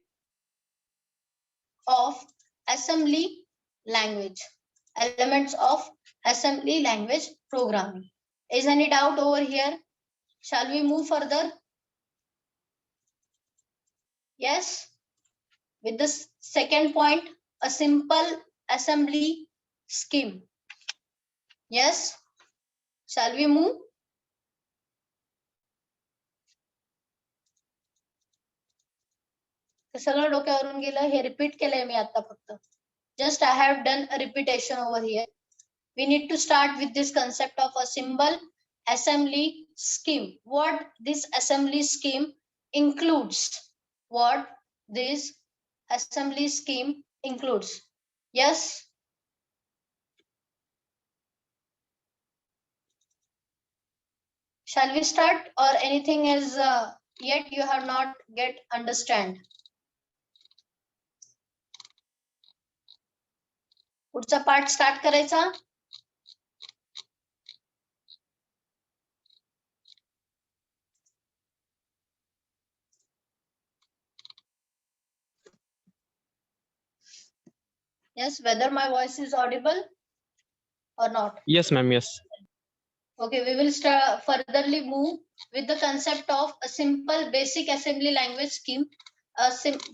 of assembly language. Elements of assembly language programming. Is any doubt over here? Shall we move further? Yes. With the second point, a simple assembly scheme. Yes. Shall we move? सगळं डोक्यावरून गेलं, हे repeat केलंय मी आता फक्त. Just I have done a repetition over here. We need to start with this concept of a simple assembly scheme. What this assembly scheme includes? What this assembly scheme includes? Yes. Shall we start, or anything is yet you have not get understand? पुढचा part start करायचा. Yes, whether my voice is audible or not. Yes, ma'am. Yes. Okay, we will start furtherly move with the concept of a simple basic assembly language scheme.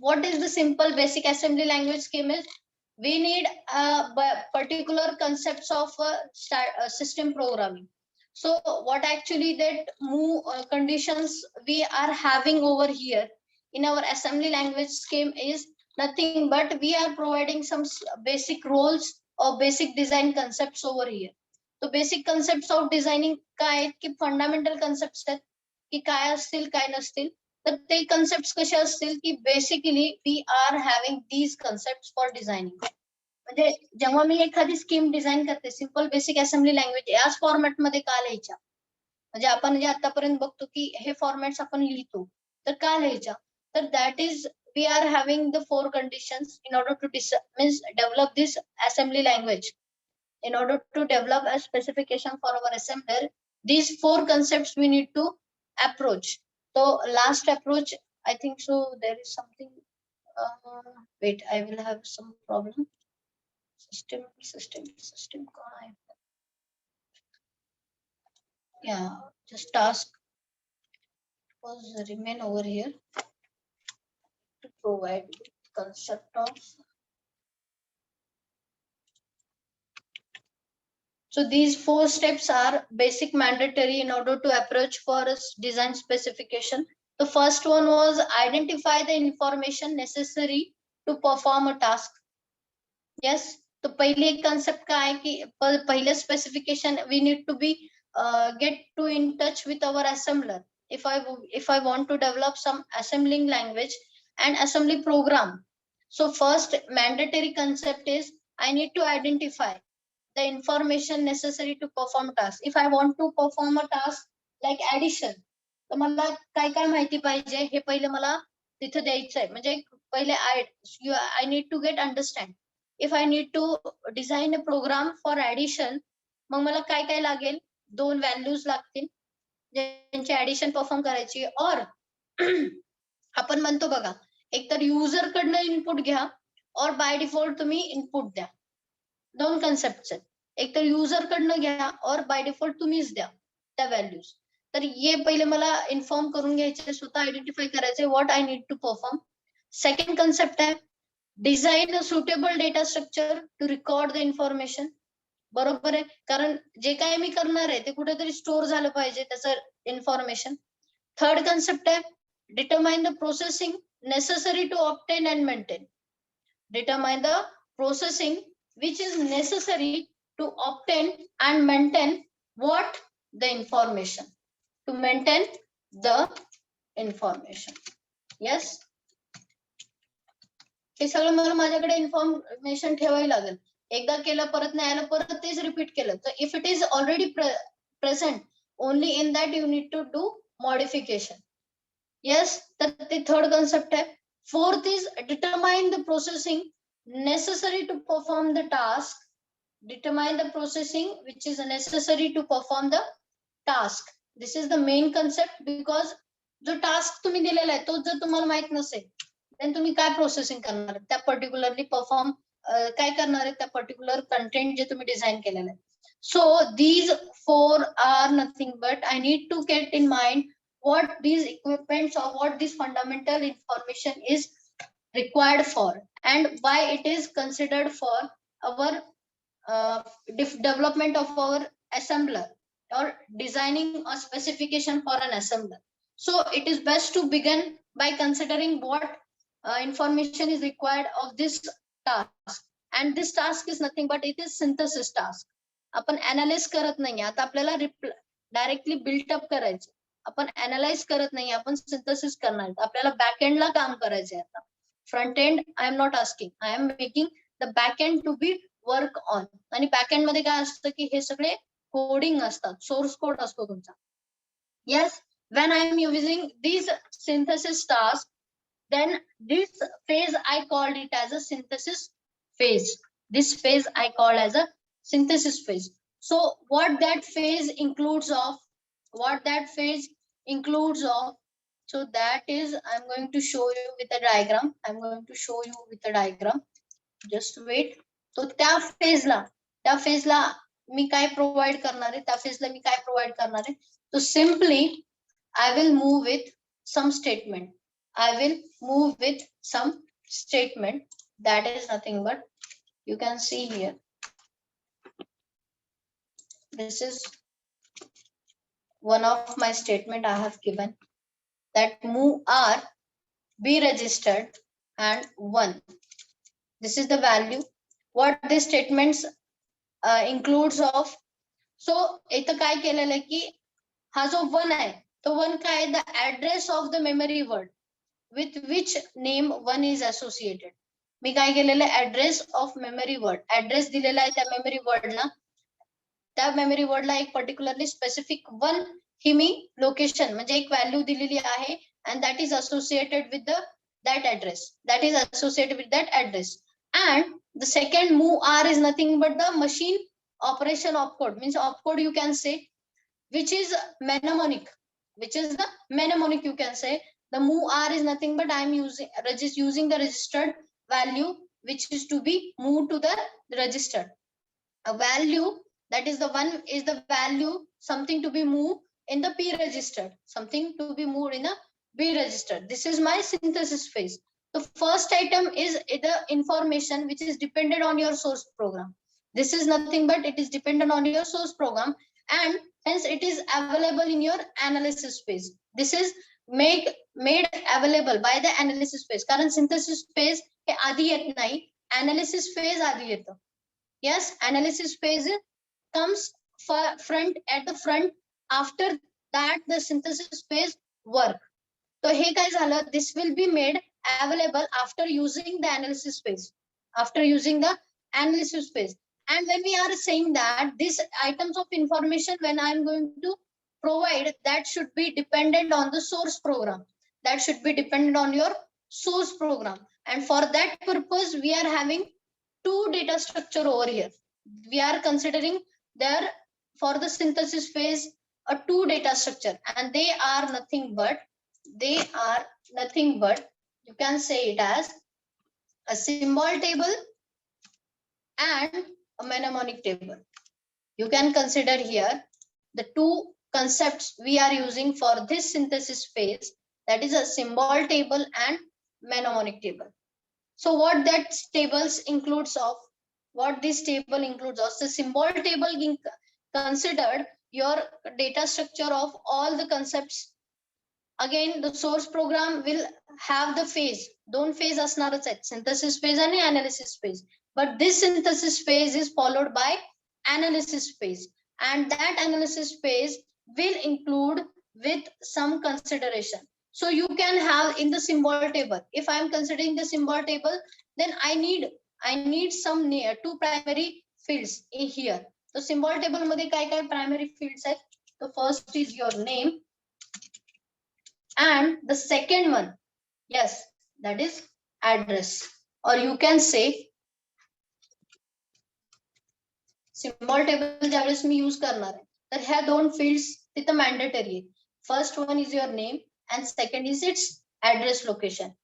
What is the simple basic assembly language scheme is? We need particular concepts of system programming. So what actually that move conditions we are having over here in our assembly language scheme is nothing but we are providing some basic roles or basic design concepts over here. So basic concepts of designing काय आहेत की fundamental concepts आहेत. की काय असतील काय नसतील. तर ते कन्सेप्ट कसे असतील की basically we are having these concept for designing. म्हणजे जेव्हा मी एखादी स्कीम डिझाईन करते सिंपल बेसिक असेंब्ली लँग्वेज याच फॉर्मॅटमध्ये का लिहायच्या. म्हणजे आपण जे आतापर्यंत बघतो की हे फॉर्मॅट्स आपण लिहितो तर का लिहायच्या. तर that is we are having the 4 conditions in order to develop this assembly language. In order to develop a specification for our assembler, these 4 concepts we need to approach. So last approach, I think so there is something, wait, I will have some problem. System. Yeah, just task was remain over here to provide concept of. So these 4 steps are basic mandatory in order to approach for a design specification. The first one was identify the information necessary to perform a task. Yes, तो पहले concept का है कि पहले specification we need to be get to in touch with our assembler. If I want to develop some assembling language and assembly program, so first mandatory concept is I need to identify the information necessary to perform task. If I want to perform a task like addition, तर मला काय काय माहिती पाहिजे हे पहिले मला तिथे द्यायचंय. म्हणजे पहिले I need to get understand. If I need to design a program for addition, मग मला काय काय लागेल, 2 व्हॅल्यूज लागतील ज्यांची ऍडिशन परफॉर्म करायची. और आपण म्हणतो बघा एक तर युजर कडनं इनपुट घ्या और बाय डिफॉल्ट तुम्ही इनपुट द्या. 2 कन्सेप्ट आहेत. एक तर युजर कडनं घ्या और बाय डिफॉल्ट तुम्हीच द्या त्या व्हॅल्यूज. तर हे पहिले मला इन्फॉर्म करून घ्यायचे, स्वतः आयडेंटिफाय करायचे what I need to perform. Second concept आहे design a suitable data structure to record the information. बरोबर आहे, कारण जे काय मी करणार आहे ते कुठेतरी स्टोअर झालं पाहिजे त्याचं इन्फॉर्मेशन. थर्ड कन्सेप्ट आहे determine the processing necessary to obtain and maintain. Determine the processing which is necessary to obtain and maintain what the information, to maintain the information. Yes, हे सगळं मला माझ्याकडे इन्फॉर्मेशन ठेवायला लागेल. एकदा केलं परत नाही आलं परत तेच रिपीट केलं तर if it is already present only in that you need to do modification. Yes, तर ते थर्ड कन्सेप्ट आहे. Fourth is determine the processing necessary to perform the task. Determine the processing which is necessary to perform the task. This is the main concept because जो task तुम्ही दिलेला आहे तो जर तुम्हाला माहित नसेल then तुम्ही काय प्रोसेसिंग करणार त्या पर्टिक्युलरली परफॉर्म काय करणार आहे त्या पर्टिक्युलर कंटेंट जे तुम्ही डिझाइन केलेलं आहे. So these 4 are nothing but I need to get in mind what these equipments or what this fundamental information is required for and why it is considered for our development of our assembler or designing a specification for an assembler. So it is best to begin by considering what information is required of this task, and this task is nothing but it is synthesis task. आपण analyse करत नाही, आता आपल्याला directly built up करायचं. आपण analyse करत नाही, आपण सिंथेसिस करणार. आपल्याला बॅक एंडला काम करायचंय. आता front end I am not asking, I am making the back end to be work on. आणि बॅक एंड मध्ये काय असतं की हे सगळे कोडिंग असतात, सोर्स कोड असतो तुमचा. Yes, when I am using these synthesis tasks, then this phase I called it as a synthesis phase. This phase I call as a synthesis phase. So what that phase includes of, so that is I'm going to show you with a diagram. Just wait. So त्या फेजला मी काय provide करणार आहे, त्या फेजला मी काय provide करणार आहे. So simply I will move with some statement. That is nothing but you can see here. This is one of my statement I have given, that move R, be registered and 1. This is the value. What this statements includes of. So इथं काय केलेलं आहे की हा जो 1 आहे तो one काय आहे, the address of the memory word with which name one is associated. मी काय केलेलं address of memory word, address दिलेला आहे त्या मेमरी वर्डला, त्या मेमरी वर्डला एक पर्टिक्युलरली स्पेसिफिक वन ही मी लोकेशन म्हणजे एक व्हॅल्यू दिलेली आहे and that is associated with that address, that is associated with that address. And the second MOVR is nothing but the machine operation opcode, means opcode you can say, which is mnemonic, which is the mnemonic you can say. The MOVR is nothing but I am using the registered value which is to be moved to the register. A value, that is the one is the value something to be moved in the P register, something to be moved in a B register. This is my synthesis phase. The first item is the information which is dependent on your source program. This is nothing but it is dependent on your source program and hence it is available in your analysis phase. This is made available by the analysis phase. कारण synthesis phase हे आधी येत नाही, analysis phase आधी येतं. Yes, analysis phase comes at the front. After that the synthesis phase work. So हे काय झालं, this will be made available after using the analysis phase, after using the analysis phase. And when we are saying that these items of information when I am going to provide, that should be dependent on the source program, that should be dependent on your source program. And for that purpose we are having two data structure over here. We are considering there for the synthesis phase a two data structure, and they are nothing but you can say it as a symbol table and a mnemonic table. You can consider here the two concepts we are using for this synthesis phase, that is a symbol table and mnemonic table. So what that tables includes of, what this table includes of, the symbol table considered your data structure of all the concepts. Again the source program will have the phase, दोन phase असणारच आहेत, synthesis phase आणि analysis phase, but this synthesis phase is followed by analysis phase, and that analysis phase will include with some consideration. So you can have in the symbol table, if I am considering the symbol table, then I need some two primary fields in here. So symbol table मध्ये काय काय primary fields आहेत? The first is your name, and the second one, yes, that is address, or you can say symbol table ज्यावेळेस मी use करणार आहे तर ह्या दोन fields तिथं mandatory आहे. First one is your name and second is its address location.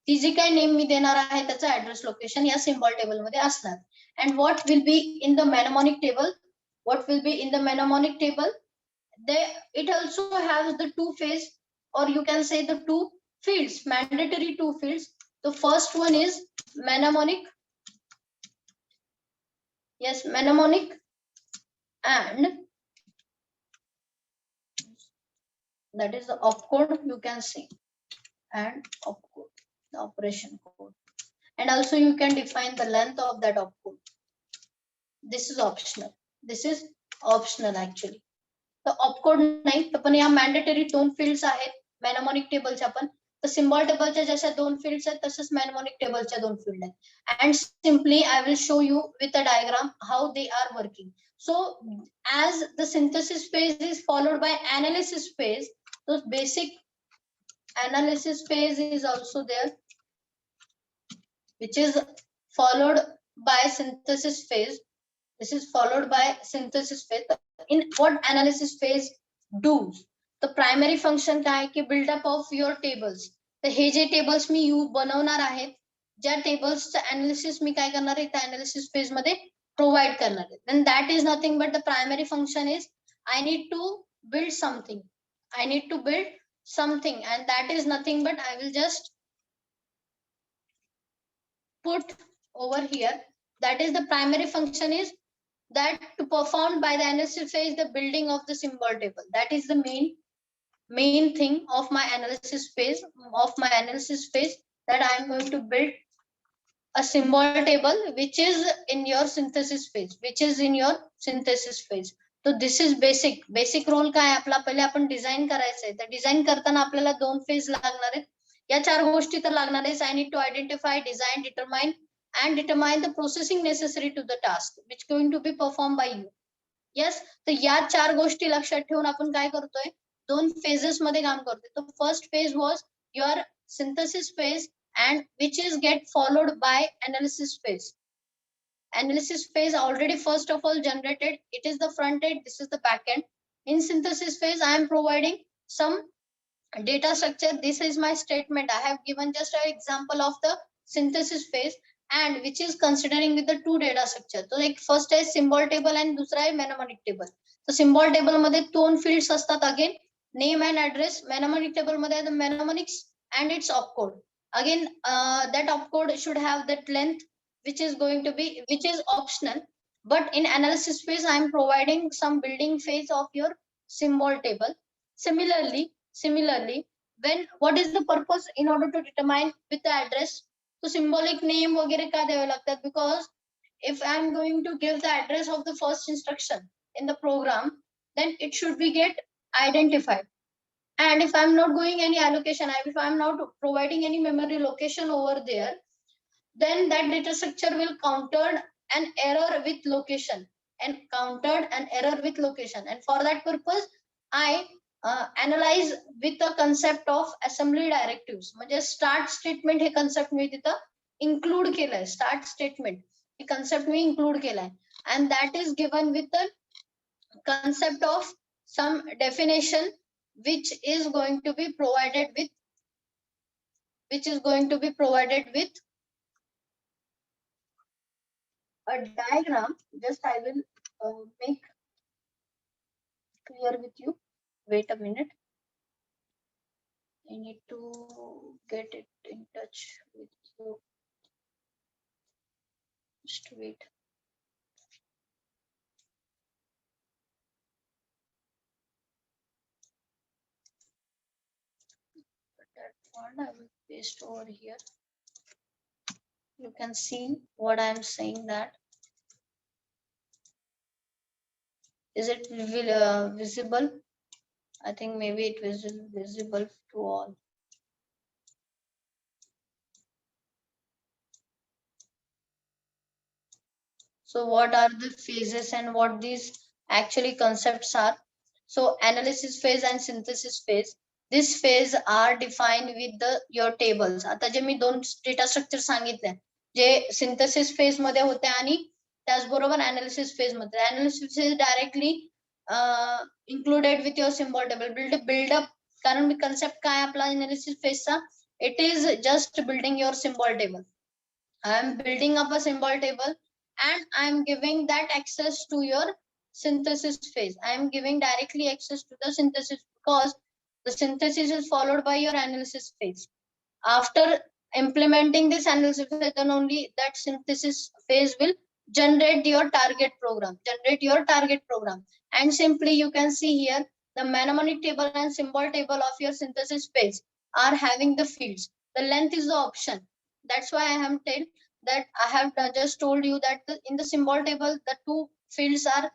ती जी काही नेम मी देणार आहे त्याचं address location या symbol table मध्ये असणार. And what will be in the mnemonic table? What will be in the mnemonic table? It also has the two phase, or you can say the two fields, mandatory two fields. The first one is mnemonic, yes, mnemonic, and that is the opcode you can see, and opcode, the operation code, and also you can define the length of that opcode. This is optional, this is optional actually. The opcode नाही तर पण या mandatory दोन fields आहेत mnemonic table च्या पण, तर symbol table च्या जशा दोन fields आहेत तसंच mnemonic table च्या दोन fields आहेत. And simply I will show you with a diagram how they are working. So as the synthesis phase is followed by analysis phase, so basic analysis phase is also there, which is followed by synthesis phase. This is followed by synthesis phase. In what analysis phase do? The primary function काय की buildup of your tables. तर हे जे tables मी बनवणार आहेत, ज्या tables analysis मी काय करणार आहे त्या analysis phase मध्ये provide करणार आहे. Then that is nothing but the primary function is I need to build something. I need to build something, and that is nothing but I will just put over here. That is the primary function is that to perform by the analysis phase the building of the symbol table. That is the main thing of my analysis phase, that I am going to build a symbol table which is in your synthesis phase, तो this is basic role काय आपला, पहिले आपण design करायचंय. तर design करताना आपल्याला 2 phase लागणार आहेत. या 4 गोष्टी तर लागणार आहेत. I need to identify, design, determine the processing necessary to the task which going to be performed by you. Yes, तर या 4 गोष्टी लक्षात ठेवून आपण काय करतोय, 2 phases मध्ये काम करतोय. तर first phase was your synthesis phase and which is get followed by analysis phase. Analysis phase already first of all generated. It is the front end, this is the back end. In synthesis phase, I am providing some data structure. This is my statement. I have given just an example of the synthesis phase and which is considering with the 2 data structure. So like first is symbol table and दूसरा है mnemonic table. So symbol table मध्ये 2 fields असतात again, name and address. Mnemonic table मध्ये the mnemonics and its opcode. Again, that opcode should have that length which is optional. But in analysis phase, I am providing some building phase of your symbol table. Similarly, when what is the purpose in order to determine with the address? So symbolic name वगैरे का द्यावे लागतात? Because if I am going to give the address of the first instruction in the program, then it should be get identified. And if I'm not going any allocation, if I'm not providing any memory location over there, then that data structure will counter an error with location and countered an error with location. And for that purpose, I analyze with the concept of assembly directives. म्हणजे start statement हे concept मी तिथं include केलंय. Start statement हे concept मी include केलंय. And that is given with the concept of some definition which is going to be provided with a diagram. Just I will make clear with you. Wait a minute. I need to get it in touch with you. Just wait. That one I will paste over here. You can see what I am saying. That is it visible? I think maybe it was visible to all. So what are the phases and what these actually concepts are? So analysis phase and synthesis phase. This phase are defined with your tables. आता जे मी 2 data structure सांगितले, जे synthesis phase मध्ये होते आणि त्याचबरोबर analysis phase मध्ये. Analysis phase directly included with your symbol table. Build up, कारण मी concept काय आपला analysis phase चा, it is just building your symbol table. I am building up a symbol table and I am giving that access to your synthesis phase. I am giving directly access to the synthesis because the synthesis is followed by your analysis phase. After implementing this analysis phase, then only that synthesis phase will generate your target program. And simply you can see here the mnemonic table and symbol table of your synthesis phase are having the fields. The length is the option. That's why I have told that I have just told you that in the symbol table, the 2 fields are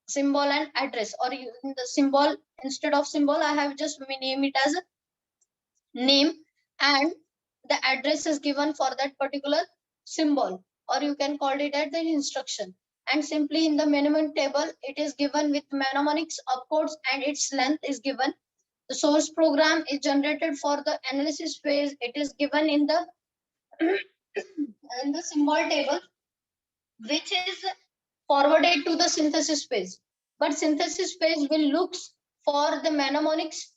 symbol and address, or in the symbol, instead of symbol, I have just name it as a name and the address is given for that particular symbol, or you can call it as the instruction. And simply in the mnemonic table, it is given with mnemonics opcodes and its length is given. The source program is generated for the analysis phase. It is given in the symbol table, which is forwarded to the synthesis phase. But synthesis phase will look for the mnemonics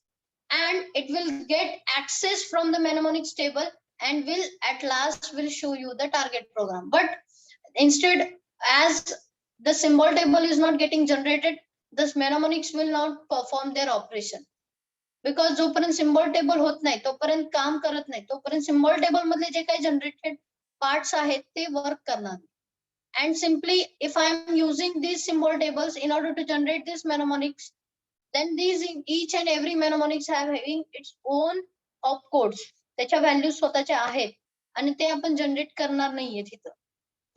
and it will get access from the mnemonics table and will at last will show you the target program. But instead, as the symbol table is not getting generated, the mnemonics will not perform their operation. Because जोपर्यंत symbol table होत नाही तोपर्यंत काम करत नाही, तोपर्यंत symbol table मधले जे काही generated parts आहेत ते work करणार. And simply if I am using these symbol tables in order to generate these mnemonics, then these each and every mnemonics have having its own opcodes. त्याच्या values स्वतःच्या आहेत आणि ते आपण जनरेट करणार नाहीये तिथं.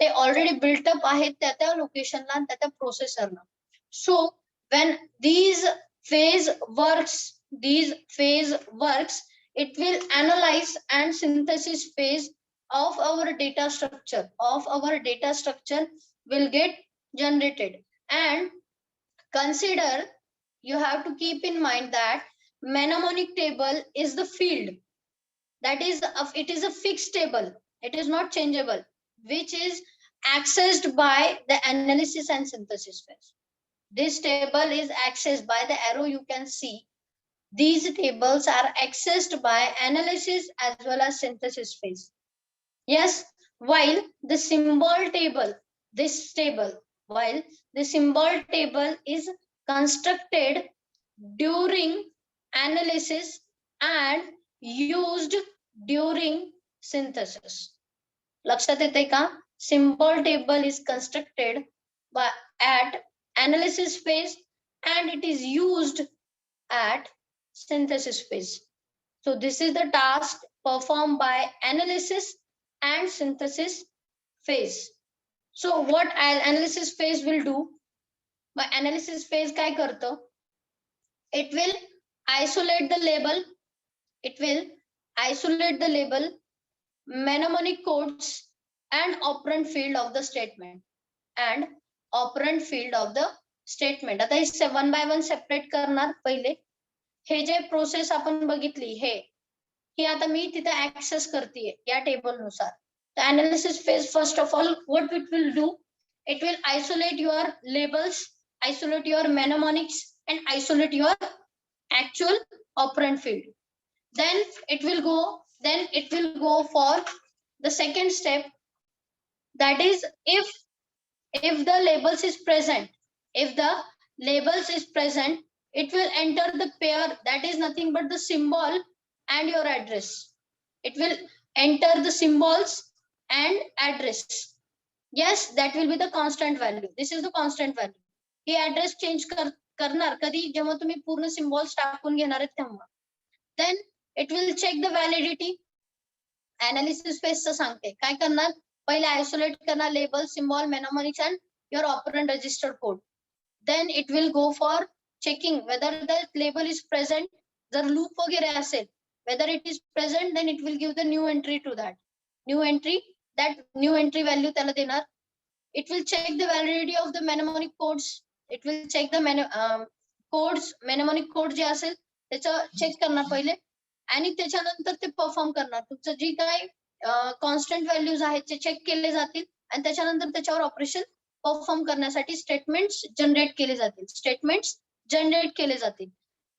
ते ऑलरेडी बिल्ट अप आहेत त्या लोकेशनला आणि त्या प्रोसेसरला. So when these phase works, it will analyze and synthesis phase of our data structure, will get generated. And consider, you have to keep in mind that mnemonic table is the field, that is it is a fixed table, it is not changeable, which is accessed by the analysis and synthesis phase. This table is accessed by the arrow, you can see these tables are accessed by analysis as well as synthesis phase. Yes, while the symbol table, while the symbol table is constructed during analysis and used during synthesis. लक्षात येते का? Symbol table is constructed at analysis phase and it is used at synthesis phase. So this is the task performed by analysis and synthesis phase. So what analysis phase will do? By analysis phase काय करतो? It will isolate the label. Mnemonic codes and operand field of the statement. आता हे one by one separate करणार. पहिले हे जे process आपण बघितली हे आता मी तिथे access करते या टेबल नुसार. The analysis phase, first of all, what it will do, it will isolate your labels, isolate your mnemonics, and isolate your actual operand field. Then it will go for the second step, that is if the labels is present, it will enter the pair, that is nothing but the symbol and your address. It will enter the symbols and address. Yes, that will be the constant value. This is the constant value. Hey address change करणार कधी, जेव्हा तुम्ही पूर्ण symbols टाकून घेणार आहेत तेव्हा. Then it will check the validity. Analysis phase चं सांगते काय करणार. पहिले isolate करणार label, symbol, mnemonics and your operand register code. Then it will go for checking whether the label is present. जर loop वगैरे असेल, whether it is present, then it will give the new entry to that. That new entry value त्याला देणार. It will check the validity of the mnemonic codes. It will check the mnemonic code जे असेल त्याचं check करणार पहिले आणि त्याच्यानंतर ते perform करणार. तुमचं जी काय कॉन्स्टंट व्हॅल्यूज आहेत ते चेक केले जातील आणि त्याच्यानंतर त्याच्यावर ऑपरेशन परफॉर्म करण्यासाठी स्टेटमेंट्स जनरेट केले जातील.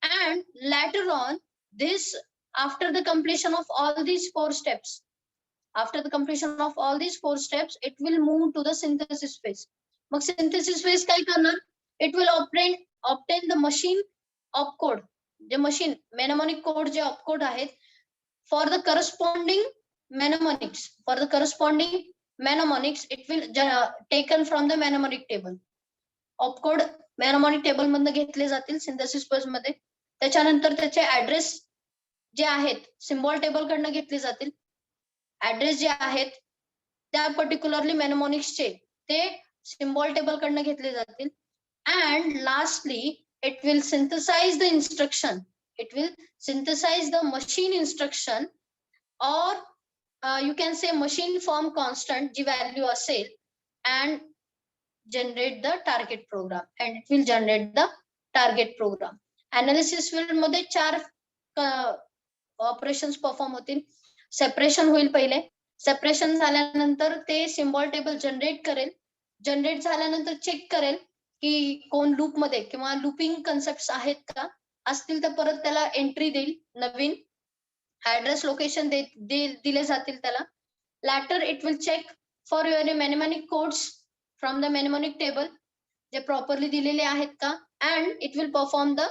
And later on, this after the completion of all these four steps, it will move to the synthesis phase. Mug synthesis phase काय करणार? It will obtain the machine opcode, J machine mnemonic code J opcode आहेत for the corresponding mnemonics. It will taken from the mnemonic table. Opcode mnemonic table मधनं घेतले जातील synthesis phase मध्ये. त्याच्यानंतर त्याचे address जे आहेत सिम्बॉल टेबल कडनं घेतले जातील. ऍड्रेस जे आहेत त्या पर्टिक्युलरली mnemonicsचे ते सिम्बॉल टेबल कडनं घेतले जातील. And lastly, it will synthesize the instruction. It will synthesize the machine instruction, or you can say machine form constant ji value असेल, and generate the target program. And it will generate the target program. Analysis field मध्ये 4 operations perform होतील. Separation होईल पहिले. Separation झाल्यानंतर ते symbol table generate झाल्यानंतर check करेल की कोण लूप मध्ये किंवा लूपिंग कन्सेप्ट्स आहेत का, असतील तर परत त्याला एंट्री देईल, नवीन ऍड्रेस लोकेशन दिले जातील त्याला. Later it will check for your mnemonic codes from the mnemonic table जे प्रॉपरली दिलेले आहेत का, and it will perform the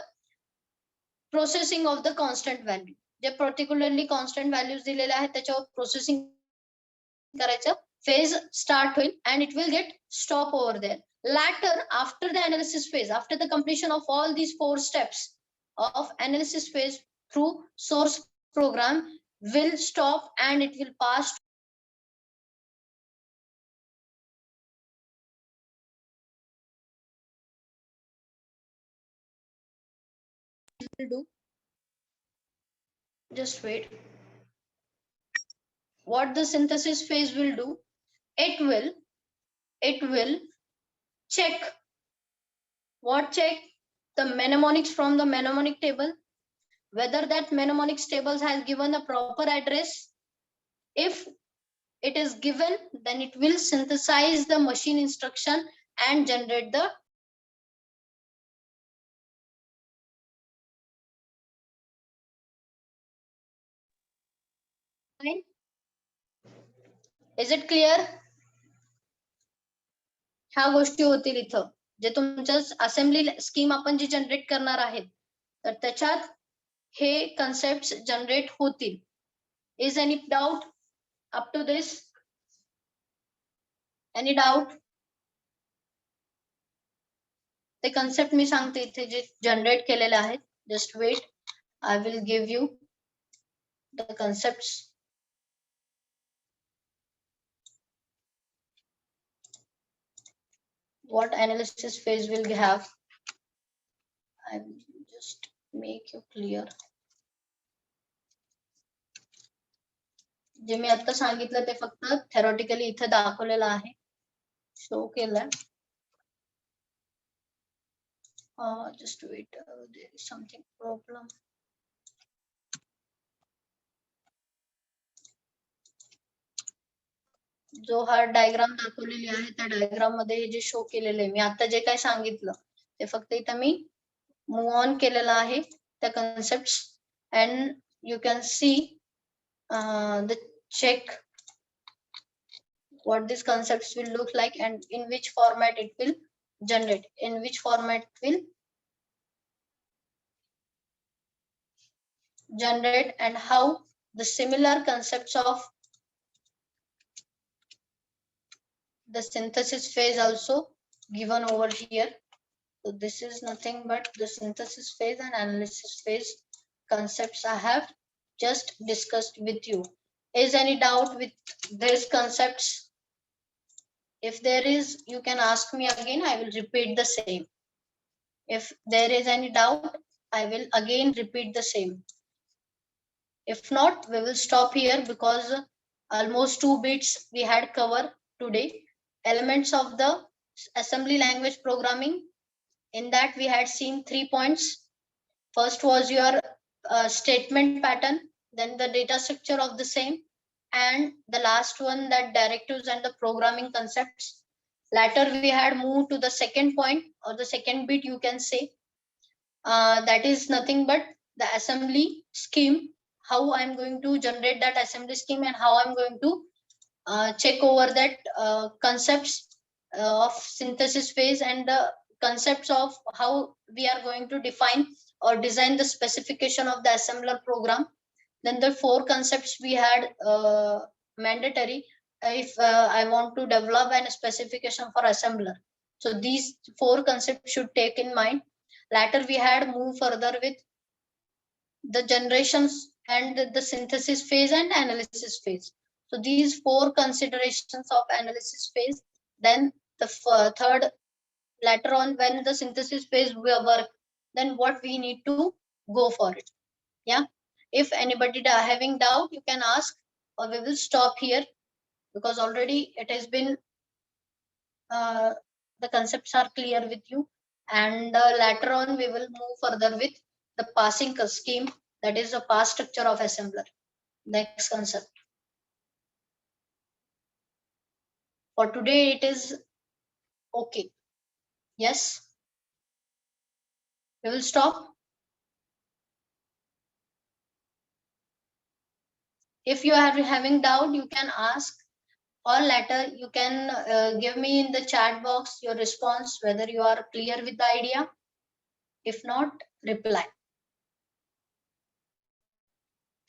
processing of the constant value. जे पर्टिक्युलरली कॉन्स्टंट व्हॅल्यूज दिलेले आहेत त्याच्यावर प्रोसेसिंग करायचं phase start होईल and it will get stop over there. Later, after the analysis phase, after the completion of all these 4 steps of analysis phase through source program will stop and it will pass will do, just wait. What the synthesis phase will do, it will check. What check? The mnemonics from the mnemonic table, whether that mnemonics tables has given a proper address. If it is given, then it will synthesize the machine instruction and generate the line. Is it clear? ह्या गोष्टी होतील इथं जे तुमच्या assembly scheme आपण जी generate करणार आहेत तर त्याच्यात हे कन्सेप्ट्स जनरेट होतील. Is any doubt up to this? Any doubt? ते कन्सेप्ट मी सांगते इथे जे जनरेट केलेले आहेत. Just wait, I will give you the concepts. What analysis phase will have? I will just make you clear. जे मी आता सांगितलं ते फक्त theoretically इथे दाखवलेलं आहे, शो केलं. Just wait, there is something problem. जो हा डायग्राम दाखवलेली आहे त्या डायग्राम मध्ये हे जे शो केलेले मी आता जे काय सांगितलं ते फक्त इथं मी मूव ऑन केलेलं आहे त्या concepts. And you can see the check what these concepts will look like and in which format it will generate, in which format it will generate, and how the similar concepts of the synthesis phase also given over here. So this is nothing but the synthesis phase and analysis phase concepts I have just discussed with you. Is any doubt with these concepts? If there is, you can ask me again, I will repeat the same. If there is any doubt, I will again repeat the same. If not, we will stop here because almost 2 bits we had covered today. Elements of the assembly language programming. In that we had seen 3 points. First was your statement pattern, then the data structure of the same, and the last one that directives and the programming concepts. Later we had moved to the second point or the second bit you can say. That is nothing but the assembly scheme, how I'm going to generate that assembly scheme and how I'm going to check over that concepts of synthesis phase and the concepts of how we are going to define or design the specification of the assembler program. Then the 4 concepts we had mandatory if I want to develop a specification for assembler. So these 4 concepts should take in mind. Later we had moved further with the generations and the synthesis phase and analysis phase. So these 4 considerations of analysis phase. Then the third, later on when the synthesis phase will work, then what we need to go for it. Yeah. If anybody having doubt, you can ask, or we will stop here because already it has been the concepts are clear with you, and later on we will move further with the passing scheme, that is the pass structure of assembler. Next concept. For today it is okay. Yes. We will stop. If you are having doubt, you can ask, or later you can give me in the chat box your response whether you are clear with the idea. If not, reply.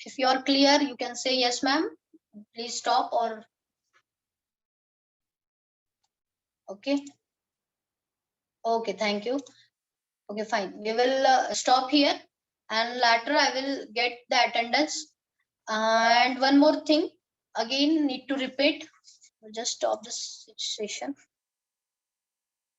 If you are clear, you can say yes ma'am, please stop, or okay. Okay, thank you. Okay, fine, we will stop here and later I will get the attendance. And one more thing again need to repeat. We'll just stop this session.